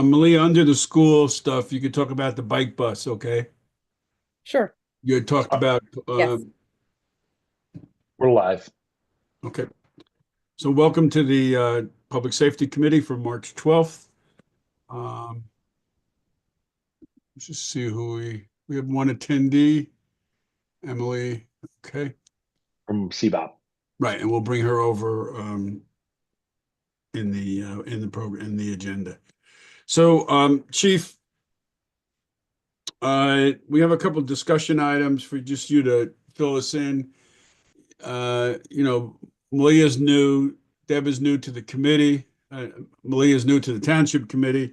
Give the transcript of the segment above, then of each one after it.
Malia, under the school stuff, you could talk about the bike bus, okay? Sure. You had talked about, Yes. We're live. okay. So welcome to the Public Safety Committee for March 12th. Um, let's just see who we have one attendee, Emily. Okay, From CBOP. right, and we'll bring her over in the program in the agenda. So, Chief, we have a couple of discussion items for just you to fill us in. You know, Malia's new, Deb is new to the committee, Malia is new to the township committee,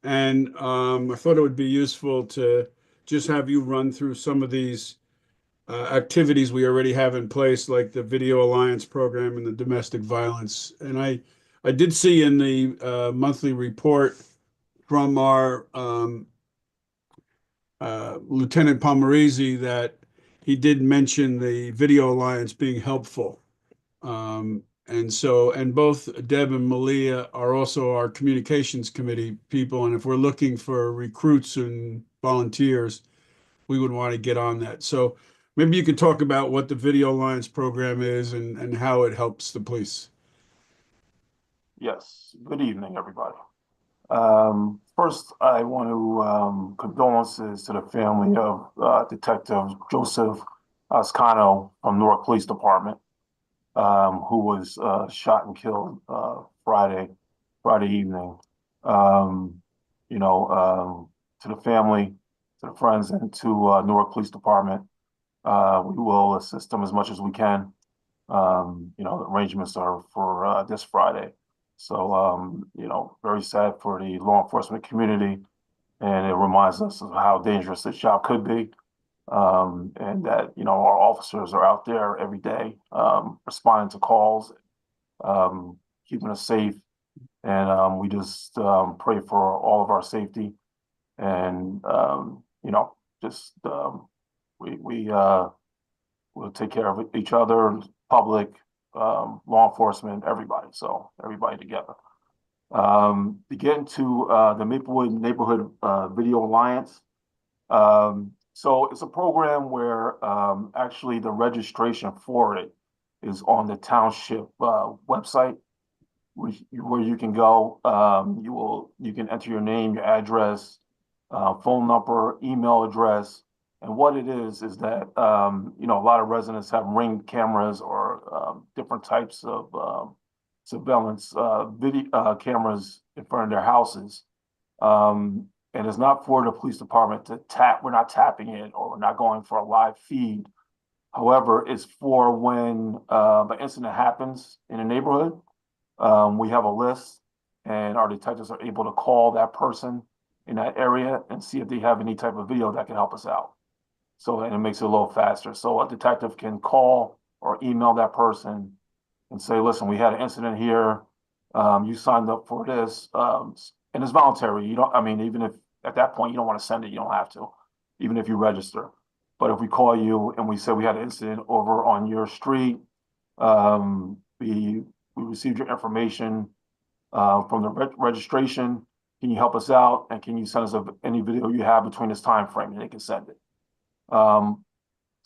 and I thought it would be useful to just have you run through some of these activities we already have in place, like the Video Alliance program and the domestic violence. And I did see in the monthly report from our Lieutenant Palmarese that he did mention the Video Alliance being helpful. And both Deb and Malia are also our communications committee people. And if we're looking for recruits and volunteers, we would want to get on that. So maybe you could talk about what the Video Alliance program is and how it helps the police. Yes, good evening, everybody. First, I want to condolences to the family of Detective Joseph Ascano from Newark Police Department, who was shot and killed Friday evening. To the family, to the friends, and to Newark Police Department, we will assist them as much as we can. The arrangements are for this Friday. So, very sad for the law enforcement community, and it reminds us of how dangerous this job could be, and that, our officers are out there every day, responding to calls, keeping us safe, and we just pray for all of our safety, and, just we'll take care of each other, public, law enforcement, everybody. So everybody together. To get into the Maplewood Neighborhood Video Alliance. So it's a program where actually the registration for it is on the township website, where you can go. You can enter your name, your address, phone number, email address. And what it is that, a lot of residents have Ring cameras or different types of surveillance video cameras in front of their houses. And it's not for the police department to tap. We're not tapping it, or we're not going for a live feed. However, it's for when an incident happens in a neighborhood. We have a list, and our detectives are able to call that person in that area and see if they have any type of video that can help us out. So, and it makes it a little faster. So a detective can call or email that person and say, listen, we had an incident here. You signed up for this. And it's voluntary. Even if at that point you don't want to send it, you don't have to, even if you register. But if we call you and we say we had an incident over on your street, we received your information from the registration. Can you help us out? And can you send us any video you have between this time frame? And they can send it.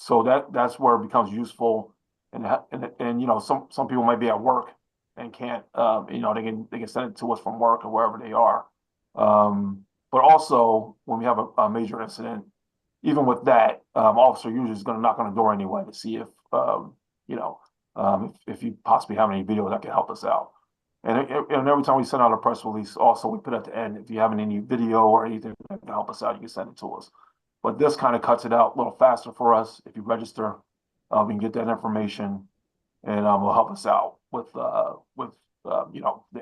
So that's where it becomes useful, and some people might be at work and can't, they can send it to us from work or wherever they are. But also when we have a major incident, even with that, officer usually is going to knock on the door anyway to see if if you possibly have any video that can help us out. And every time we send out a press release, also we put at the end, if you have any video or anything that can help us out, you can send it to us. But this kind of cuts it out a little faster for us. If you register, we can get that information, and will help us out with the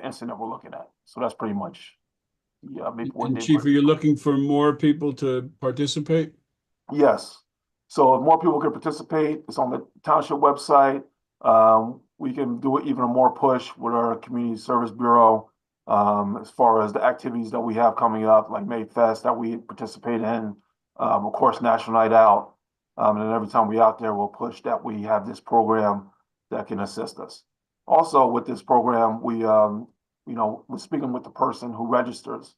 incident we're looking at. So that's pretty much the And Chief, are you looking for more people to participate? Yes. So if more people can participate, it's on the township website. We can do even a more push with our Community Service Bureau, as far as the activities that we have coming up, like May Fest that we participate in. Of course, National Night Out. And then every time we're out there, we'll push that we have this program that can assist us. Also, with this program, we're speaking with the person who registers.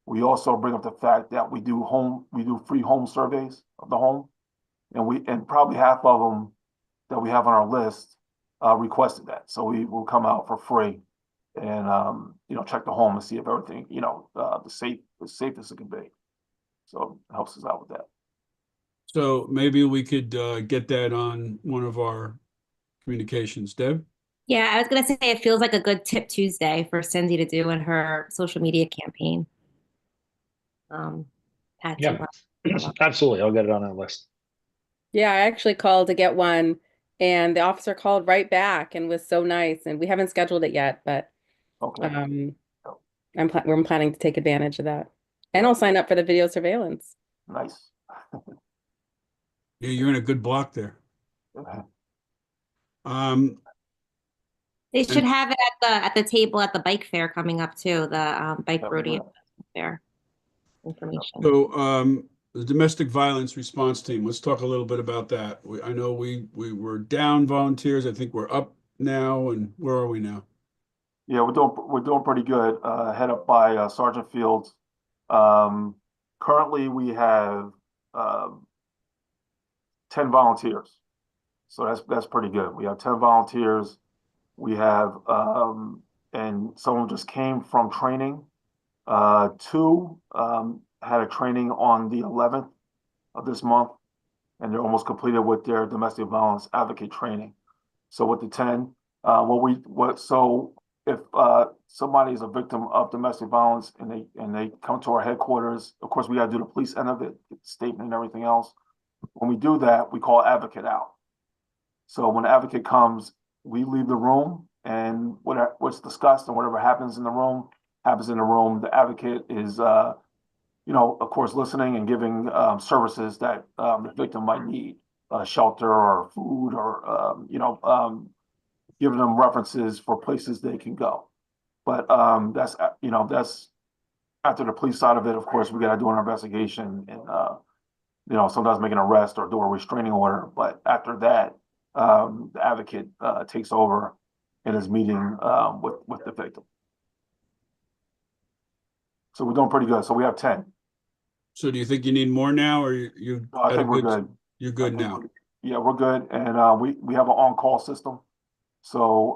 We also bring up the fact that we do free home surveys of the home, and probably half of them that we have on our list requested that. So we will come out for free and check the home and see if everything, the safest it can be. So it helps us out with that. So maybe we could get that on one of our communications. Deb? Yeah, I was gonna say it feels like a good tip Tuesday for Cindy to do in her social media campaign. Pat, do you Yeah, want- absolutely. I'll get it on our list. Yeah, I actually called to get one, and the officer called right back and was so nice. And we haven't scheduled it yet, but Okay. we're planning to take advantage of that, and I'll sign up for the video surveillance. Nice. Yeah, you're in a good block there. Um, They should have it at the table at the bike fair coming up too, the bike Yeah, we rodeo will. fair information. so the domestic violence response team, let's talk a little bit about that. I know we were down volunteers. I think we're up now, and where are we now? Yeah, we're doing pretty good. Head up by Sergeant Fields. Currently, we have 10 volunteers, so that's pretty good. We have 10 volunteers. We have and someone just came from training. Two had a training on the 11th of this month, and they're almost completed with their domestic violence advocate training. So with the 10, so if somebody is a victim of domestic violence and they come to our headquarters, of course we got to do the police end of it, get the statement and everything else. When we do that, we call advocate out. So when the advocate comes, we leave the room, and what's discussed and whatever happens in the room happens in the room. The advocate is, of course, listening and giving services that the victim might need, shelter or food, or giving them references for places they can go. But that's after the police side of it. Of course, we got to do an investigation and sometimes make an arrest or do a restraining order. But after that, the advocate takes over and is meeting with the victim. So we're doing pretty good. So we have 10. So do you think you need more now, or you I got think a we're good? good. You're good now. Yeah, we're good. And we have an on-call system. So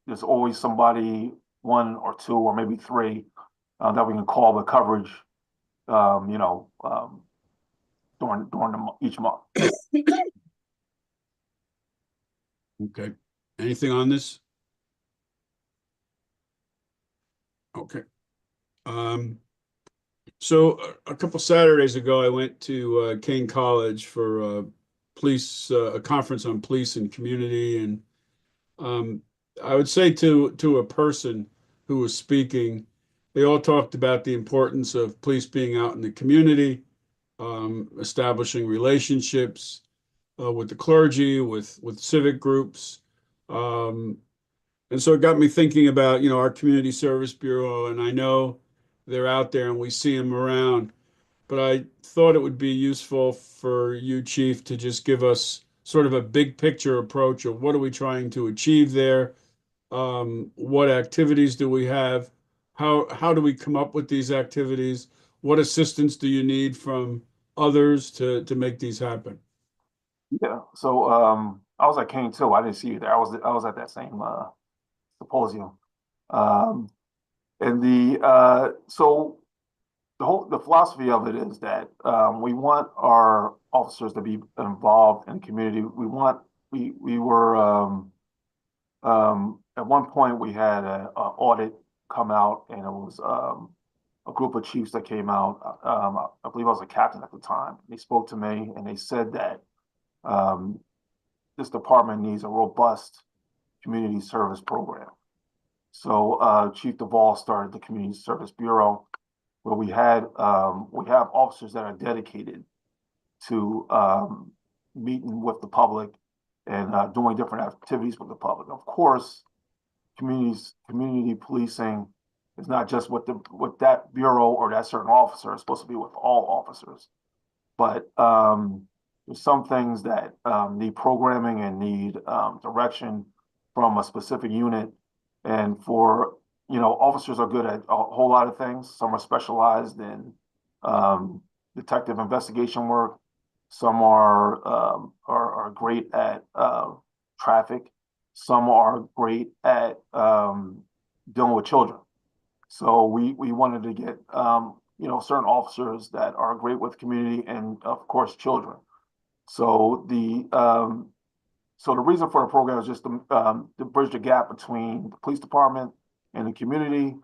there's always somebody, one or two or maybe three, that we can call the coverage, during each month. Okay. Anything on this? Okay. So a couple Saturdays ago, I went to Kane College for a conference on police and community, and I would say to a person who was speaking, they all talked about the importance of police being out in the community, establishing relationships with the clergy, with civic groups. And so it got me thinking about, our Community Service Bureau, and I know they're out there and we see them around, but I thought it would be useful for you, Chief, to just give us sort of a big picture approach of what are we trying to achieve there? What activities do we have? How do we come up with these activities? What assistance do you need from others to make these happen? Yeah. So I was at Kane too. I didn't see you there. I was at that same symposium. And the philosophy of it is that we want our officers to be involved in the community. We were at one point we had an audit come out, and it was a group of chiefs that came out. I believe I was a captain at the time. They spoke to me and they said that this department needs a robust community service program. So Chief Duvall started the Community Service Bureau, where we have officers that are dedicated to meeting with the public and doing different activities with the public. Of course, community policing is not just with that bureau or that certain officer. It's supposed to be with all officers. But there's some things that need programming and need direction from a specific unit. And for officers are good at a whole lot of things. Some are specialized in detective investigation work. Some are great at traffic. Some are great at dealing with children. So we wanted to get certain officers that are great with community and of course children. So the reason for the program is just to bridge the gap between the police department and the community.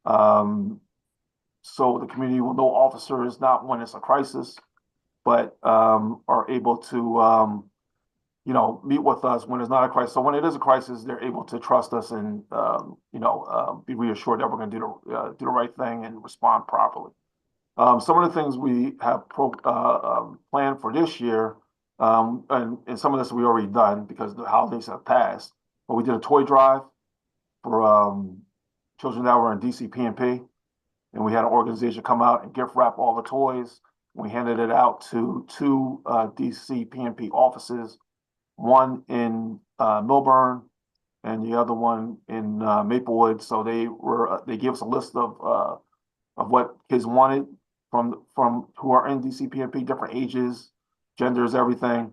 So the community will know officers not when it's a crisis, but are able to meet with us when it's not a crisis. So when it is a crisis, they're able to trust us and be reassured that we're going to do the right thing and respond properly. Some of the things we have planned for this year, and some of this we already done because the holidays have passed. But we did a toy drive for children that were in DCPNP, and we had an organization come out and gift wrap all the toys. We handed it out to two DCPNP offices, one in Milburn and the other one in Maplewood. So they gave us a list of what kids wanted from who are in DCPNP, different ages, genders, everything,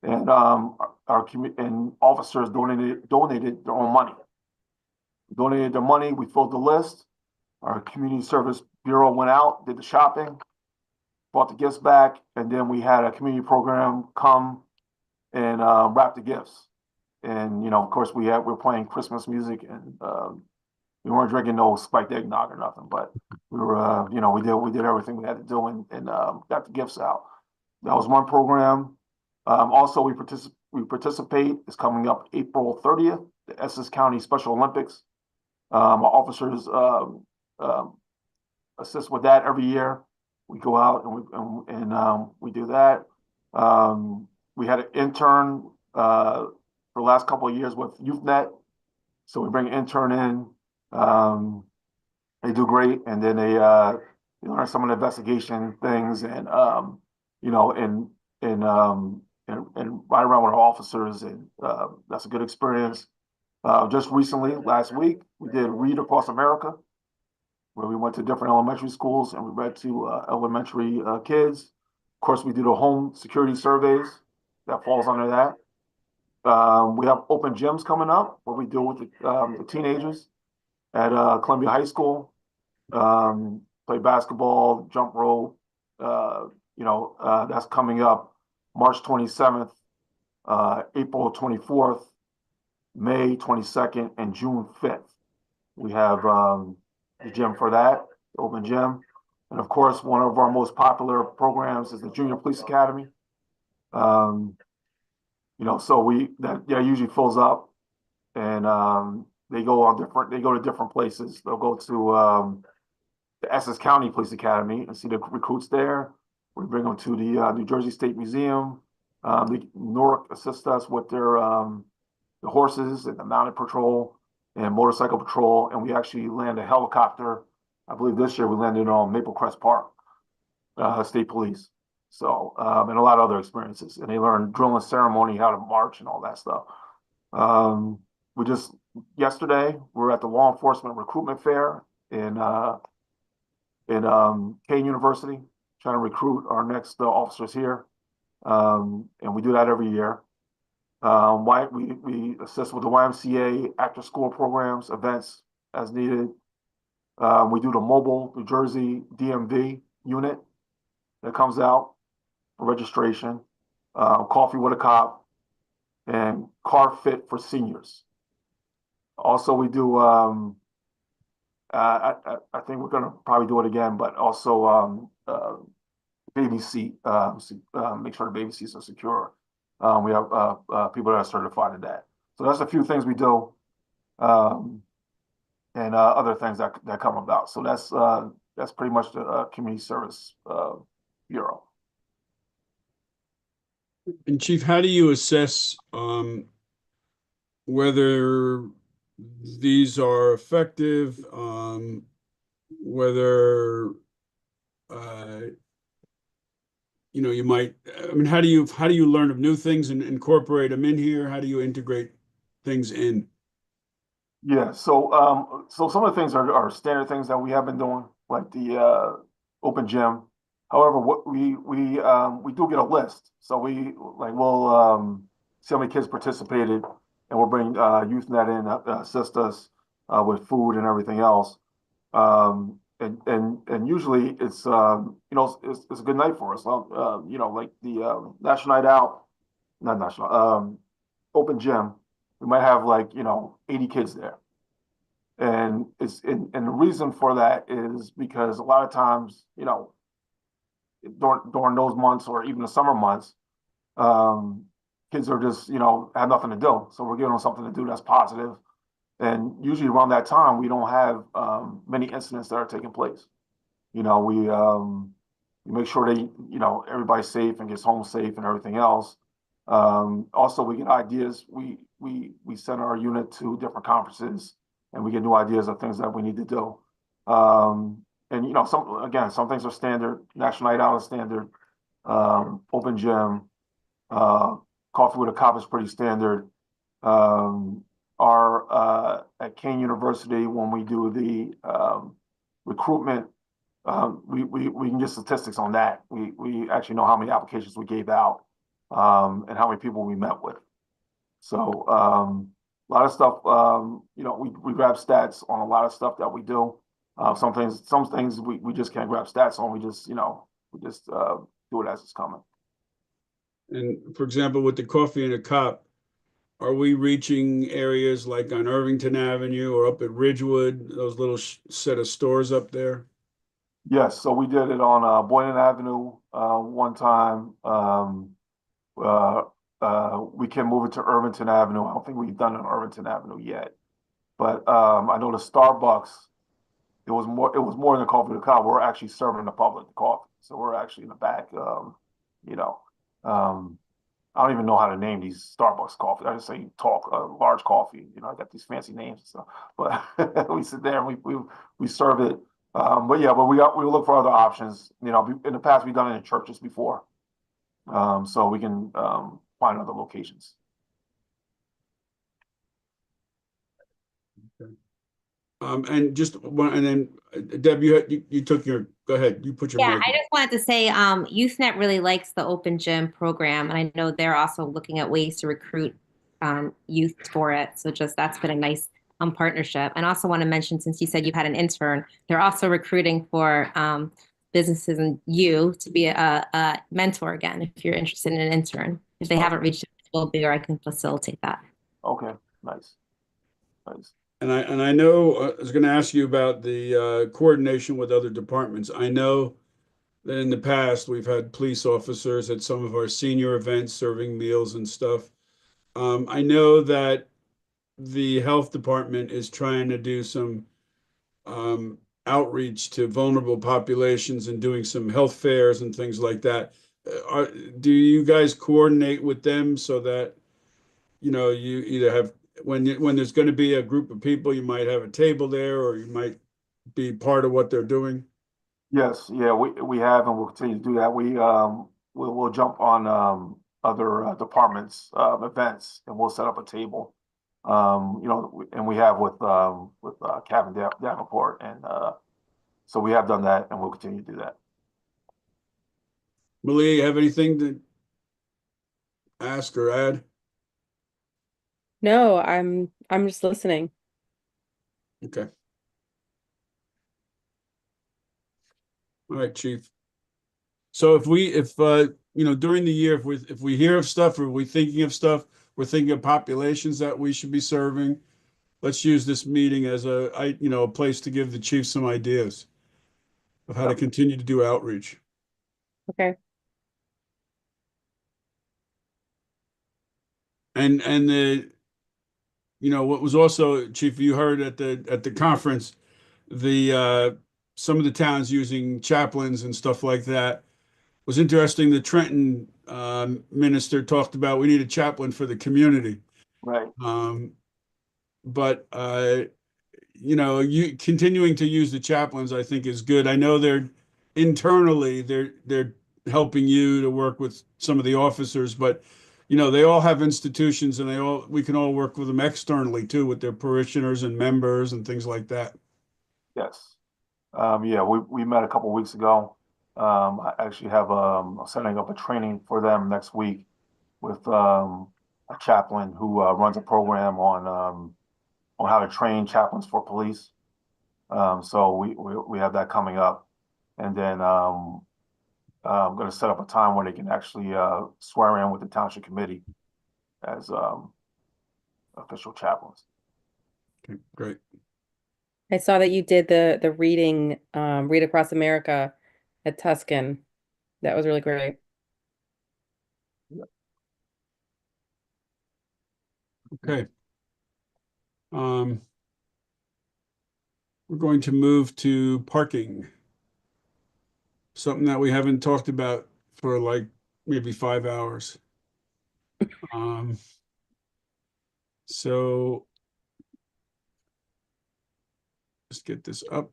and and officers donated their own money. Donated their money. We filled the list. Our community service bureau went out, did the shopping, brought the gifts back, and then we had a community program come and wrap the gifts. And of course, we're playing Christmas music, and we weren't drinking no spiked eggnog or nothing, but we were we did everything we had to do and got the gifts out. That was one program. Also, we participate. It's coming up April 30th, the Essex County Special Olympics. Our officers assist with that every year. We go out and we do that. We had an intern for the last couple of years with YouthNet. So we bring an intern in. They do great, and then they learn some of the investigation things, and and ride around with our officers, and that's a good experience. Just recently, last week, we did Read Across America, where we went to different elementary schools and we read to elementary kids. Of course, we do the home security surveys. That falls under that. We have open gyms coming up where we deal with the teenagers at Columbia High School. Play basketball, jump rope. That's coming up March 27th, April 24th, May 22nd, and June 5th. We have the gym for that, the open gym. And of course, one of our most popular programs is the Junior Police Academy. So that usually fills up, and they go to different places. They'll go to the Essex County Police Academy and see the recruits there. We bring them to the New Jersey State Museum. The Newark assists us with their the horses and the mounted patrol and motorcycle patrol, and we actually land a helicopter. I believe this year we landed on Maple Crest Park, State Police. So, and a lot of other experiences. And they learn drill and ceremony, how to march and all that stuff. Yesterday, we were at the Law Enforcement Recruitment Fair in Kane University, trying to recruit our next officers here. And we do that every year. We assist with the YMCA after school programs, events as needed. We do the mobile New Jersey DMV unit that comes out for registration, Coffee with a Cop, and Car Fit for seniors. Also, we do, I think we're going to probably do it again, but also baby seat, make sure the baby seats are secure. We have people that are certified in that. So that's a few things we do, and other things that come about. So that's pretty much the Community Service Bureau. And Chief, how do you assess whether these are effective, whether you might, how do you learn of new things and incorporate them in here? How do you integrate things in? Yeah, so some of the things are standard things that we have been doing, like the open gym. However, what we do get a list, so we'll see how many kids participated, and we'll bring YouthNet in, assist us with food and everything else. And usually it's it's a good night for us. Like the National Night Out, not National, open gym. We might have 80 kids there. And the reason for that is because a lot of times, during those months or even the summer months, kids are just, have nothing to do. So we're giving them something to do that's positive. And usually around that time, we don't have many incidents that are taking place. We make sure everybody's safe and gets home safe and everything else. Also, we get ideas. We send our unit to different conferences, and we get new ideas of things that we need to do. And some things are standard. National Night Out is standard. Open gym, coffee with a cop is pretty standard. Our at Kane University, when we do the recruitment, we can get statistics on that. We actually know how many applications we gave out, and how many people we met with. So a lot of stuff, we grab stats on a lot of stuff that we do. Some things we just can't grab stats on. We just do it as it's coming. And for example, with the coffee and a cup, are we reaching areas like on Irvington Avenue or up at Ridgewood, those little set of stores up there? Yes, so we did it on Boynton Avenue one time. We can move it to Irvington Avenue. I don't think we've done it on Irvington Avenue yet, but I know the Starbucks. It was more than coffee to cup. We're actually serving the public the coffee, so we're actually in the back. I don't even know how to name these Starbucks coffee. I just say large coffee. I got these fancy names and stuff, but we sit there and we serve it. But we look for other options. In the past we've done it in churches before, so we can find other locations. And just one, and then Deb, you took go ahead. You put your Yeah, mic. I just wanted to say, YouthNet really likes the open gym program, and I know they're also looking at ways to recruit youth for it. So that's been a nice partnership. And I also want to mention, since you said you've had an intern, they're also recruiting for businesses and you to be a mentor again, if you're interested in an intern. If they haven't reached a bigger, I can facilitate that. Okay, nice. And I know I was going to ask you about the coordination with other departments. I know that in the past we've had police officers at some of our senior events serving meals and stuff. I know that the health department is trying to do some outreach to vulnerable populations and doing some health fairs and things like that. Do you guys coordinate with them so that you either have when there's going to be a group of people, you might have a table there, or you might be part of what they're doing? Yes, yeah, we have, and we'll continue to do that. We'll jump on other departments events, and we'll set up a table. And we have with Kevin Davenport, and so we have done that, and we'll continue to do that. Malia, you have anything to ask or add? No, I'm just listening. Okay. All right, Chief. So if during the year, if we hear of stuff or we're thinking of stuff, we're thinking of populations that we should be serving, let's use this meeting as a place to give the chief some ideas of how to continue to do outreach. Okay. And what was also, Chief, you heard at the conference, some of the towns using chaplains and stuff like that. It was interesting. The Trenton minister talked about we need a chaplain for the community. Right. But you continuing to use the chaplains, I think, is good. I know they're internally they're helping you to work with some of the officers, but you know, they all have institutions and we can all work with them externally too, with their parishioners and members and things like that. Yes. Yeah, we met a couple weeks ago. I actually have setting up a training for them next week with a chaplain who runs a program on how to train chaplains for police. So we have that coming up, and then I'm going to set up a time where they can actually swear in with the township committee as official chaplains. Okay, great. I saw that you did the reading, Read Across America at Tuscan. That was really great. Okay. We're going to move to parking. Something that we haven't talked about for like maybe 5 hours. So let's get this up.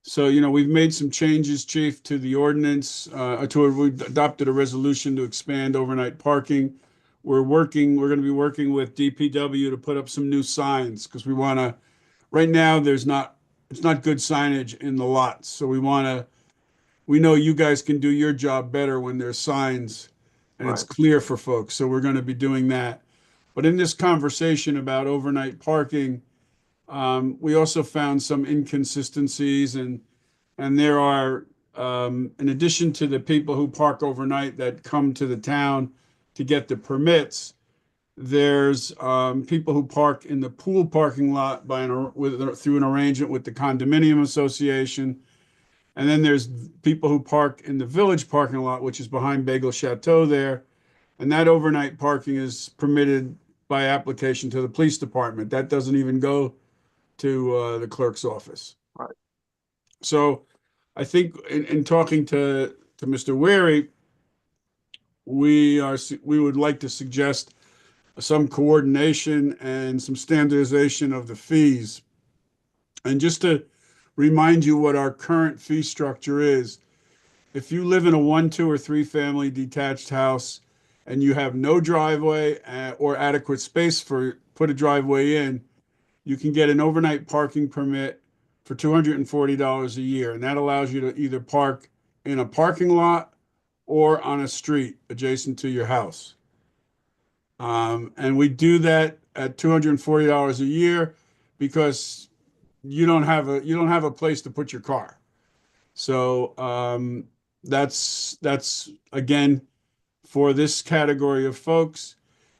So, you know, we've made some changes, Chief, to the ordinance. We adopted a resolution to expand overnight parking. We're going to be working with DPW to put up some new signs because we want to, right now, it's not good signage in the lots. So we know you guys can do your job better when there's signs and it's Right. clear for folks. So we're going to be doing that. But in this conversation about overnight parking, we also found some inconsistencies and there are, in addition to the people who park overnight that come to the town to get the permits, there's people who park in the pool parking lot through an arrangement with the condominium association. And then there's people who park in the village parking lot, which is behind Bagel Chateau there. And that overnight parking is permitted by application to the police department. That doesn't even go to the clerk's office. Right. So I think in talking to Mr. Wary, we would like to suggest some coordination and some standardization of the fees. And just to remind you what our current fee structure is, if you live in a 1, 2, or 3 family detached house and you have no driveway or adequate space for put a driveway in, you can get an overnight parking permit for $240 a year. And that allows you to either park in a parking lot or on a street adjacent to your house. And we do that at $240 a year because you don't have a place to put your car. So that's again for this category of folks.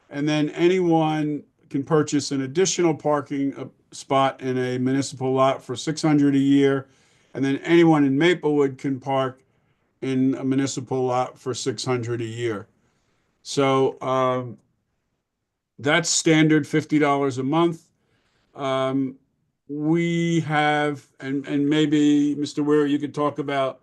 And then anyone can purchase an additional parking spot in a municipal lot for $600 a year. And then anyone in Maplewood can park in a municipal lot for $600 a year. So that's standard $50 a month. We have, and maybe Mr. Weir, you could talk about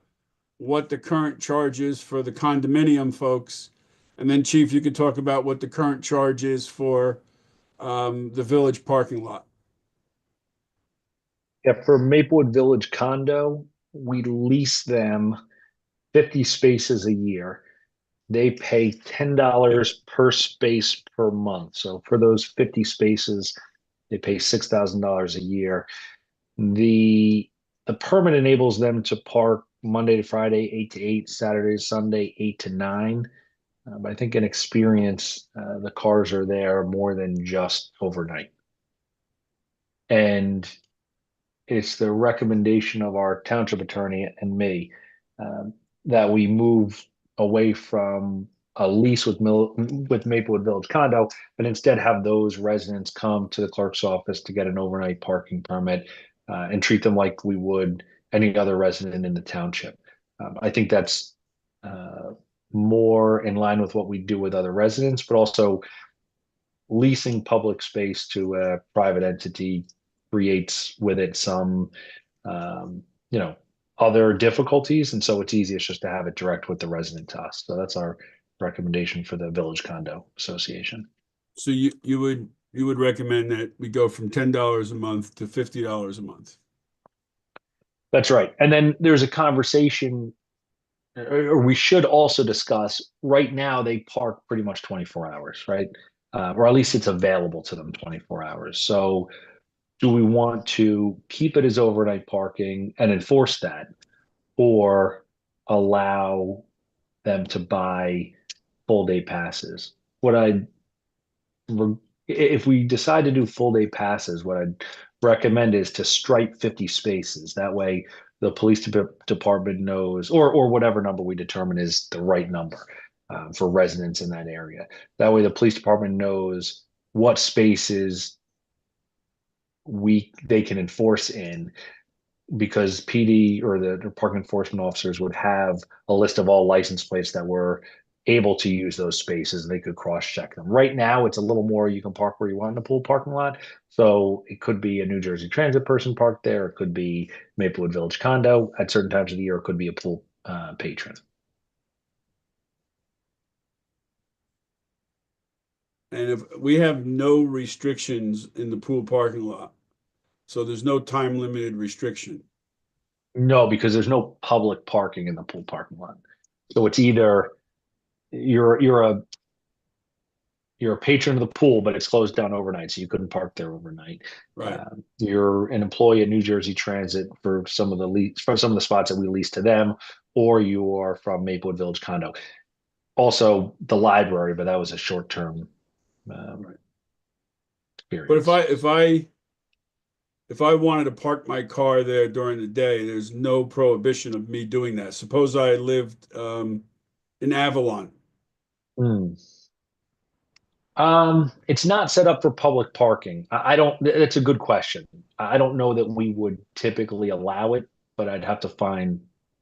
what the current charge is for the condominium folks. And then Chief, you could talk about what the current charge is for the village parking lot. Yeah, for Maplewood Village condo, we lease them 50 spaces a year. They pay $10 per space per month. So for those 50 spaces, they pay $6,000 a year. The permit enables them to park Monday to Friday, 8 to 8, Saturday to Sunday, 8 to 9. But I think in experience, the cars are there more than just overnight. And it's the recommendation of our township attorney and me that we move away from a lease with Maplewood Village condo, but instead have those residents come to the clerk's office to get an overnight parking permit and treat them like we would any other resident in the township. I think that's more in line with what we do with other residents, but also leasing public space to a private entity creates with it some, other difficulties. And so it's easiest just to have it direct with the resident to us. So that's our recommendation for the Village Condo Association. So you would recommend that we go from $10 a month to $50 a month? That's right. And then there's a conversation or we should also discuss, right now they park pretty much 24 hours, right? Or at least it's available to them 24 hours. So do we want to keep it as overnight parking and enforce that, or allow them to buy full day passes? If we decide to do full day passes, what I'd recommend is to stripe 50 spaces. That way the department knows, or whatever number we determine is the right number for residents in that area. That way the police department knows what spaces they can enforce in, because PD or the park enforcement officers would have a list of all license plates that were able to use those spaces, and they could cross-check them. Right now, it's a little more you can park where you want in the pool parking lot. So it could be a New Jersey Transit person parked there. It could be Maplewood Village condo at certain times of the year. It could be a pool patron. And if we have no restrictions in the pool parking lot, so there's no time limited restriction. No, because there's no public parking in the pool parking lot. So it's either you're a patron of the pool, but it's closed down overnight, so you couldn't park there overnight. Right. You're an employee at New Jersey Transit for some of the spots that we lease to them, or you are from Maplewood Village condo. Also, the library, but that was a short-term Right. experience. But if I wanted to park my car there during the day, there's no prohibition of me doing that. Suppose I lived in Avalon. It's not set up for public parking. I don't, that's a good question. I don't know that we would typically allow it, but I'd have to find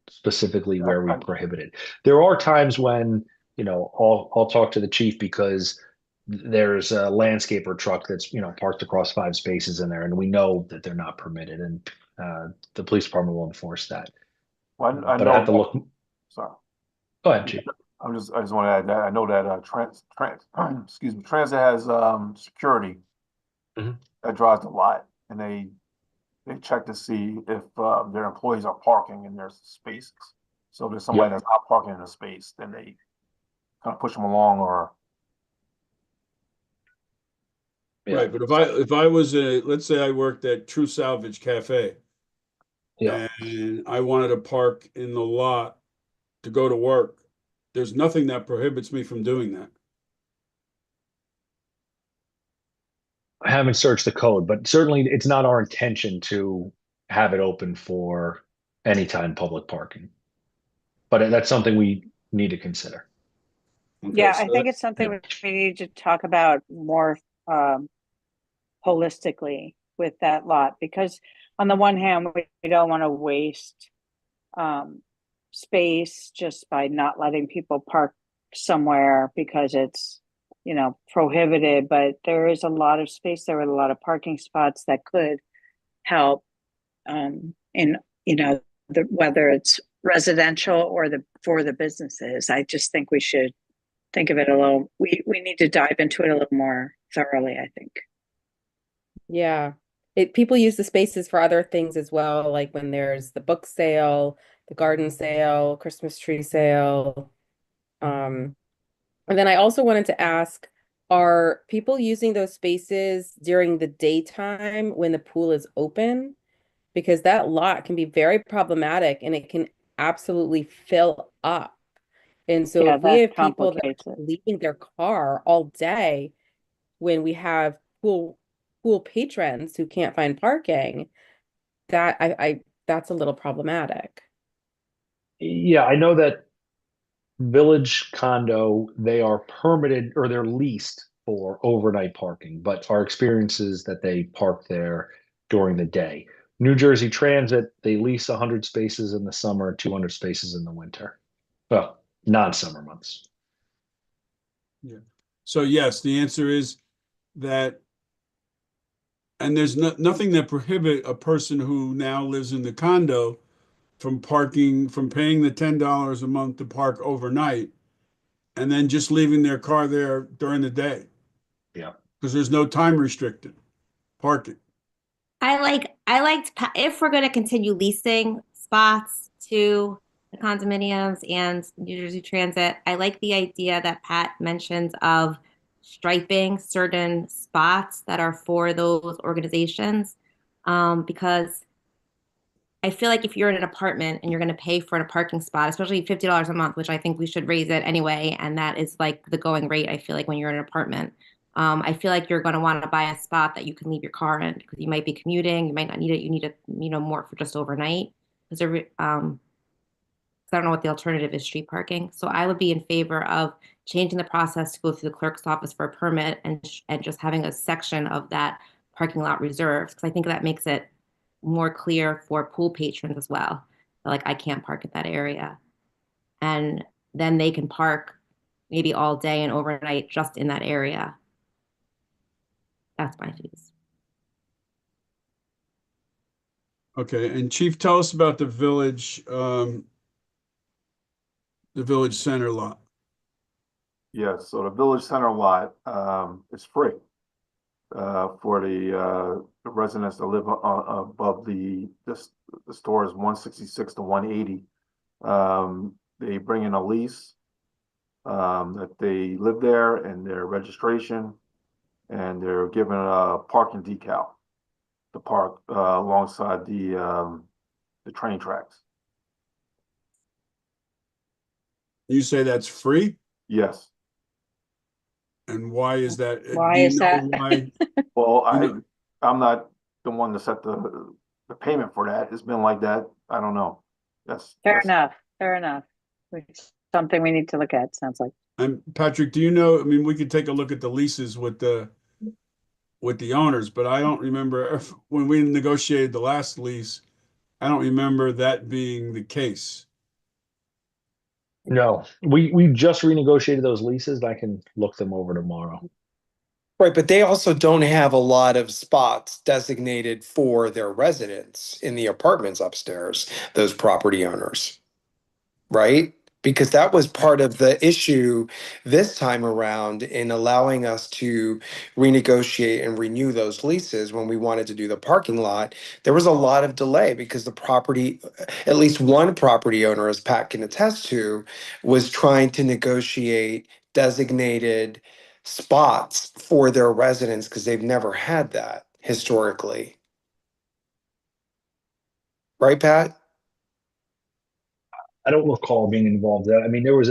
specifically where we prohibit it. There are times when, I'll talk to the chief, because there's a landscaper truck that's, parked across 5 spaces in there, and we know that they're not permitted, and the police department will enforce that. Well, But I have to look. Sorry. Go ahead, chief. I just want to add that I know that excuse me, Transit has security Mhm. that drives the lot, and they check to see if their employees are parking in their spaces. So if there's somebody that's not parking in a space, then they kind of push them along, or Right, but if I was let's say I worked at True Salvage Cafe, and I wanted to park in the lot to go to work, there's nothing that prohibits me from doing that. I haven't searched the code, but certainly it's not our intention to have it open for anytime public parking. But that's something we need to consider. Okay, Yeah, so I think it's something we need to talk about more holistically with that lot, because on the one hand, we don't want to waste space just by not letting people park somewhere because it's prohibited, but there is a lot of space there with a lot of parking spots that could help in whether it's residential or for the businesses. I just think we should think of it a little, we need to dive into it a little more thoroughly, I think. Yeah. People use the spaces for other things as well, like when there's the book sale, the garden sale, Christmas tree sale. And then I also wanted to ask, are people using those spaces during the daytime when the pool is open? Because that lot can be very problematic and it can absolutely fill up. And so Yeah, if we that have people that complicates are it. leaving their car all day when we have pool patrons who can't find parking, that that's a little problematic. Yeah, I know that Village condo, they are permitted or they're leased for overnight parking, but our experience is that they park there during the day. New Jersey Transit, they lease 100 spaces in the summer, 200 spaces in the winter. Well, non-summer months. yeah. So yes, the answer is that, and there's nothing that prohibit a person who now lives in the condo from paying the $10 a month to park overnight, and then just leaving their car there during the day. Yeah. Because there's no time restricted parking. I liked if we're going to continue leasing spots to the condominiums and New Jersey Transit. I like the idea that Pat mentions of striping certain spots that are for those organizations. Because I feel like if you're in an apartment and you're going to pay for a parking spot, especially $50 a month, which I think we should raise it anyway, and that is like the going rate, I feel like when you're in an apartment. I feel like you're going to want to buy a spot that you can leave your car in because you might be commuting, you might not need it, you need it, more for just overnight. Because I don't know what the alternative is, street parking. So I would be in favor of changing the process to go through the clerk's office for a permit and just having a section of that parking lot reserved. Because I think that makes it more clear for pool patrons as well. Like I can't park at that area. And then they can park maybe all day and overnight just in that area. That's my views. Okay, and Chief, tell us about the village center lot. Yes, so the village center lot is free for the residents that live above the stores 166 to 180. They bring in a lease that they live there and their registration, and they're given a parking decal to park alongside the train tracks. You say that's free? Yes. And why is that? Why Do you is know that? why? Well, You know- I'm not the one to set the payment for that. It's been like that. I don't know. Fair enough. Fair enough. It's something we need to look at, sounds like. And Patrick, do you know, I mean, we could take a look at the leases with the owners, but I don't remember when we negotiated the last lease, I don't remember that being the case. No, we just renegotiated those leases. I can look them over tomorrow. Right, but they also don't have a lot of spots designated for their residents in the apartments upstairs, those property owners. Right? Because that was part of the issue this time around in allowing us to renegotiate and renew those leases when we wanted to do the parking lot. There was a lot of delay because the property, at least one property owner, as Pat can attest to, was trying to negotiate designated spots for their residents because they've never had that historically. Right, Pat? I don't recall being involved in that. I mean, there was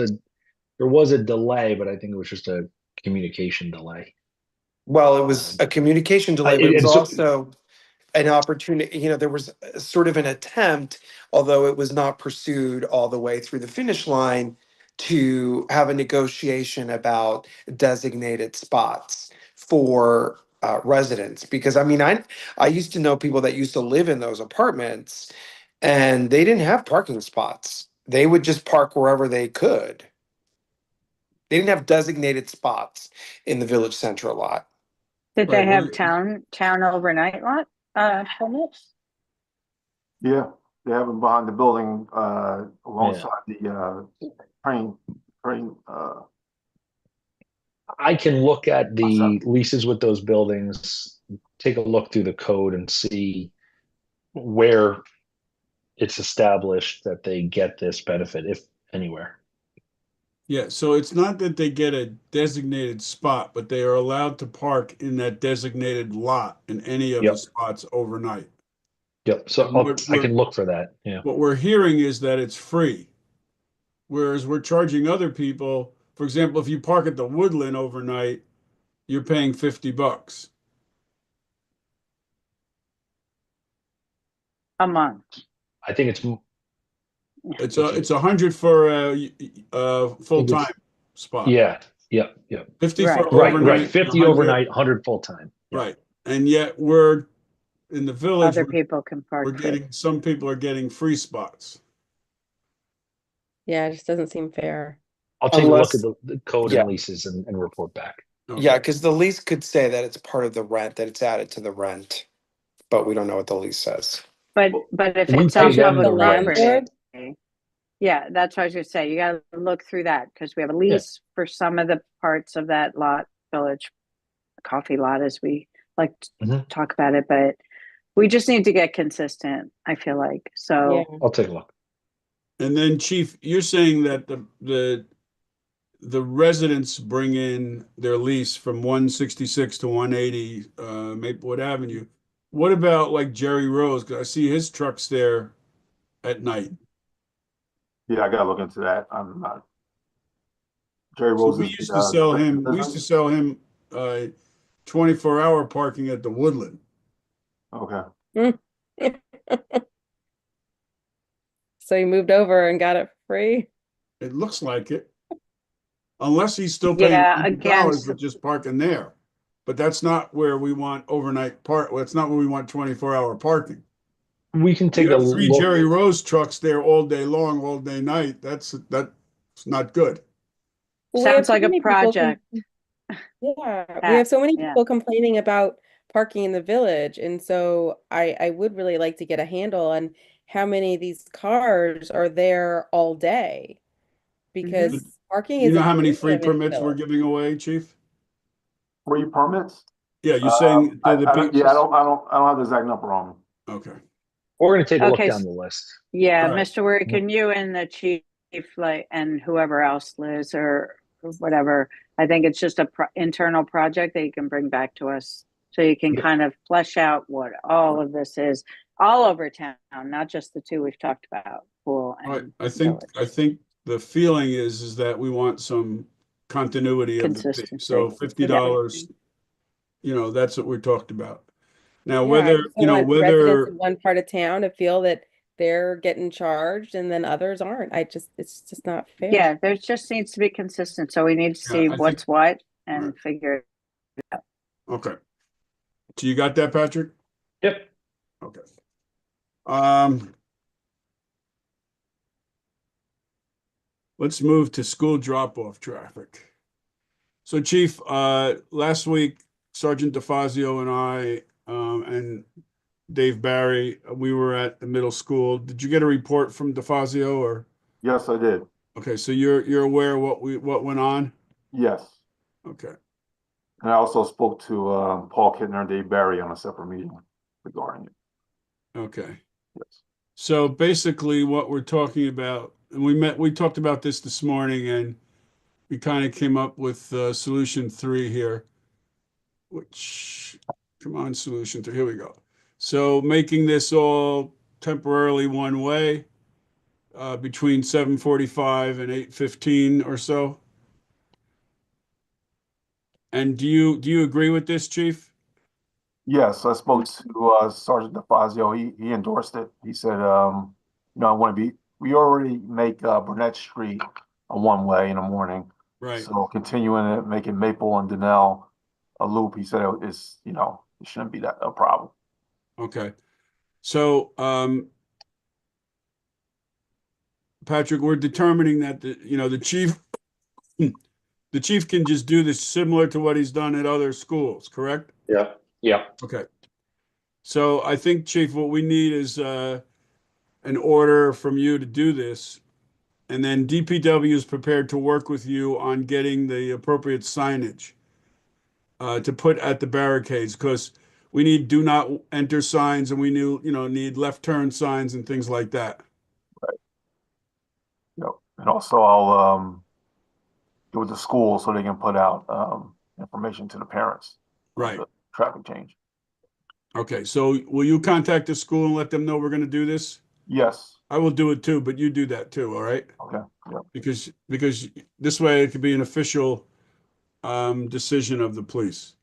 a delay, but I think it was just a communication delay. Well, it was a communication delay, but it was and so- also an opportunity. There was sort of an attempt, although it was not pursued all the way through the finish line, to have a negotiation about designated spots for residents. Because I mean, I used to know people that used to live in those apartments, and they didn't have parking spots. They would just park wherever they could. They didn't have designated spots in the village center a lot. Did they Right, have well, town overnight lot permits? Yeah, they have them behind the building alongside the train. I can look at the Awesome. leases with those buildings, take a look through the code and see where it's established that they get this benefit, if anywhere. Yeah, so it's not that they get a designated spot, but they are allowed to park in that designated lot in any of the Yep. spots overnight. Yep. So And I can look for that. Yeah. what we're hearing is that it's free. Whereas we're charging other people, for example, if you park at the Woodland overnight, you're paying $50. A month. I think it's It's 100 for a full-time spot. yeah. Yep. Yep. 50 Right. for Right. overnight. Right. 50 100 overnight, 100 full time. Right. And yet we're in the village, Other people can we're park free. getting, some people are getting free spots. Yeah, it just doesn't seem fair. I'll take a look Unless- at the code Yeah. and leases and report back. Okay. Yeah, because the lease could say that it's part of the rent, that it's added to the rent, but we don't know what the lease says. But if We it's pay on them public the property. landlord? Yeah, that's what I was gonna say. You gotta look through that because we have a lease for some of the parts of that lot, village coffee lot, as we like to Mhm. talk about it, but we just need to get consistent, I feel like. So Yeah. I'll take a look. And then Chief, you're saying that the residents bring in their lease from 166 to 180 Maplewood Avenue. What about like Jerry Rose? Because I see his trucks there at night. Yeah, I gotta look into that. I'm not. Jerry So Rose we is used to sell the him, we used to business? sell him 24-hour parking at the Woodland. Okay. So you moved over and got it free? It looks like it. Unless he's still paying Yeah, $100 for again, just parking there. But that's not where we want overnight park. Well, that's not where we want 24-hour parking. We can take You a have three look. Jerry Rose trucks there all day long, all day night. That's not good. Well, we have sounds so like a many people project. yeah, we have so many Yeah. people complaining about parking in the village, and so I would really like to get a handle on how many of these cars are there all day, because parking You is know how many free expensive in the permits we're village. giving away, Chief? Free permits? Yeah, you're saying to the people. Yeah, I don't have the exact number on me. Okay. We're going to take a look Okay, down the list. Yeah, All right. Mr. Word, can you and the chief, like, and whoever else, Liz or whatever, I think it's just a internal project that you can bring back to us. So you can Yeah. kind of flesh out what all of this is all over town, not just the two we've talked about, pool and I think the feeling is that we want some continuity of the fee. So consistency. $50, that's what we talked about. Now, Yeah, I whether, just don't want residents in one part of town to feel that they're getting charged and then others aren't. It's just not fair. Yeah, there just needs to be consistent. So we need to see I think- what's what and Right. figure. Okay. So you got that, Patrick? Yep. Okay. Let's move to school drop-off traffic. So Chief, last week, Sergeant DeFazio and I, and Dave Barry, we were at the middle school. Did you get a report from DeFazio or? Yes, I did. Okay, so you're aware of what went on? Yes. Okay. And I also spoke to Paul Kittner and Dave Barry on a separate meeting regarding it. Okay. Yes. So basically what we're talking about, and we talked about this morning, and we kind of came up with solution 3 here, come on, solution 3, here we go. So making this all temporarily one way between 7:45 and 8:15 or so. And do you agree with this, Chief? Yes, I spoke to Sergeant DeFazio. He endorsed it. He said, we already make Burnett Street a one way in the morning. Right. So continuing it, making Maple and Donnell a loop, he said it shouldn't be that a problem. Okay. So, Patrick, we're determining that the chief can just do this similar to what he's done at other schools, correct? Yeah. Yeah. Okay. So I think, Chief, what we need is an order from you to do this. And then DPW is prepared to work with you on getting the appropriate signage to put at the barricades, because we need do not enter signs, and we need left turn signs and things like that. And also I'll get with the school so they can put out information to the parents. Right. The traffic change. Okay. So will you contact the school and let them know we're going to do this? Yes. I will do it too, but you do that too. All right. Okay. Yeah. Because this way it could be an official decision of the police.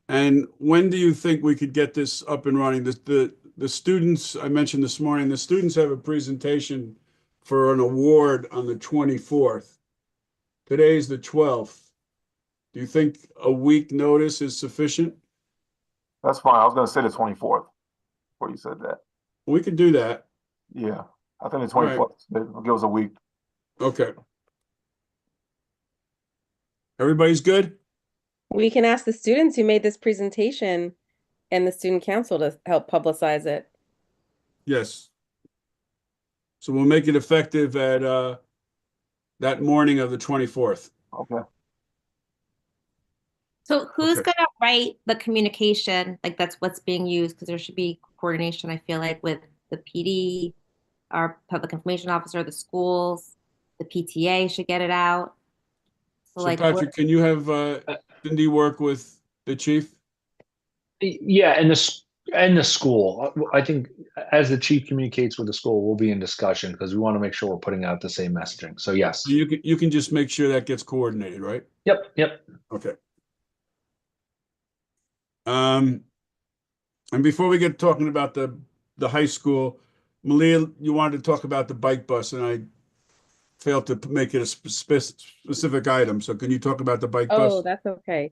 And when do you think we could get this up and running? The students I mentioned this morning, the students have a presentation for an award on the 24th. Today's the 12th. Do you think a week notice is sufficient? That's fine. I was going to say the 24th before you said that. We could do that. Yeah. I think the 24th give us a week. Okay. Everybody's good? We can ask the students who made this presentation and the student council to help publicize it. Yes. So we'll make it effective at that morning of the 24th. Okay. So who's Okay. gonna write the communication? Like that's what's being used, because there should be coordination, I feel like, with the PD our public information officer, the schools, the PTA should get it out. So So like, Patrick, can you have Cindy work with the chief? Yeah, and the school. I think as the chief communicates with the school, we'll be in discussion because we want to make sure we're putting out the same messaging. So yes. So you can just make sure that gets coordinated, right? Yep. Okay. And before we get talking about the high school, Malia, you wanted to talk about the bike bus, and I failed to make it a specific item. So can you talk about the bike bus? Oh, that's okay.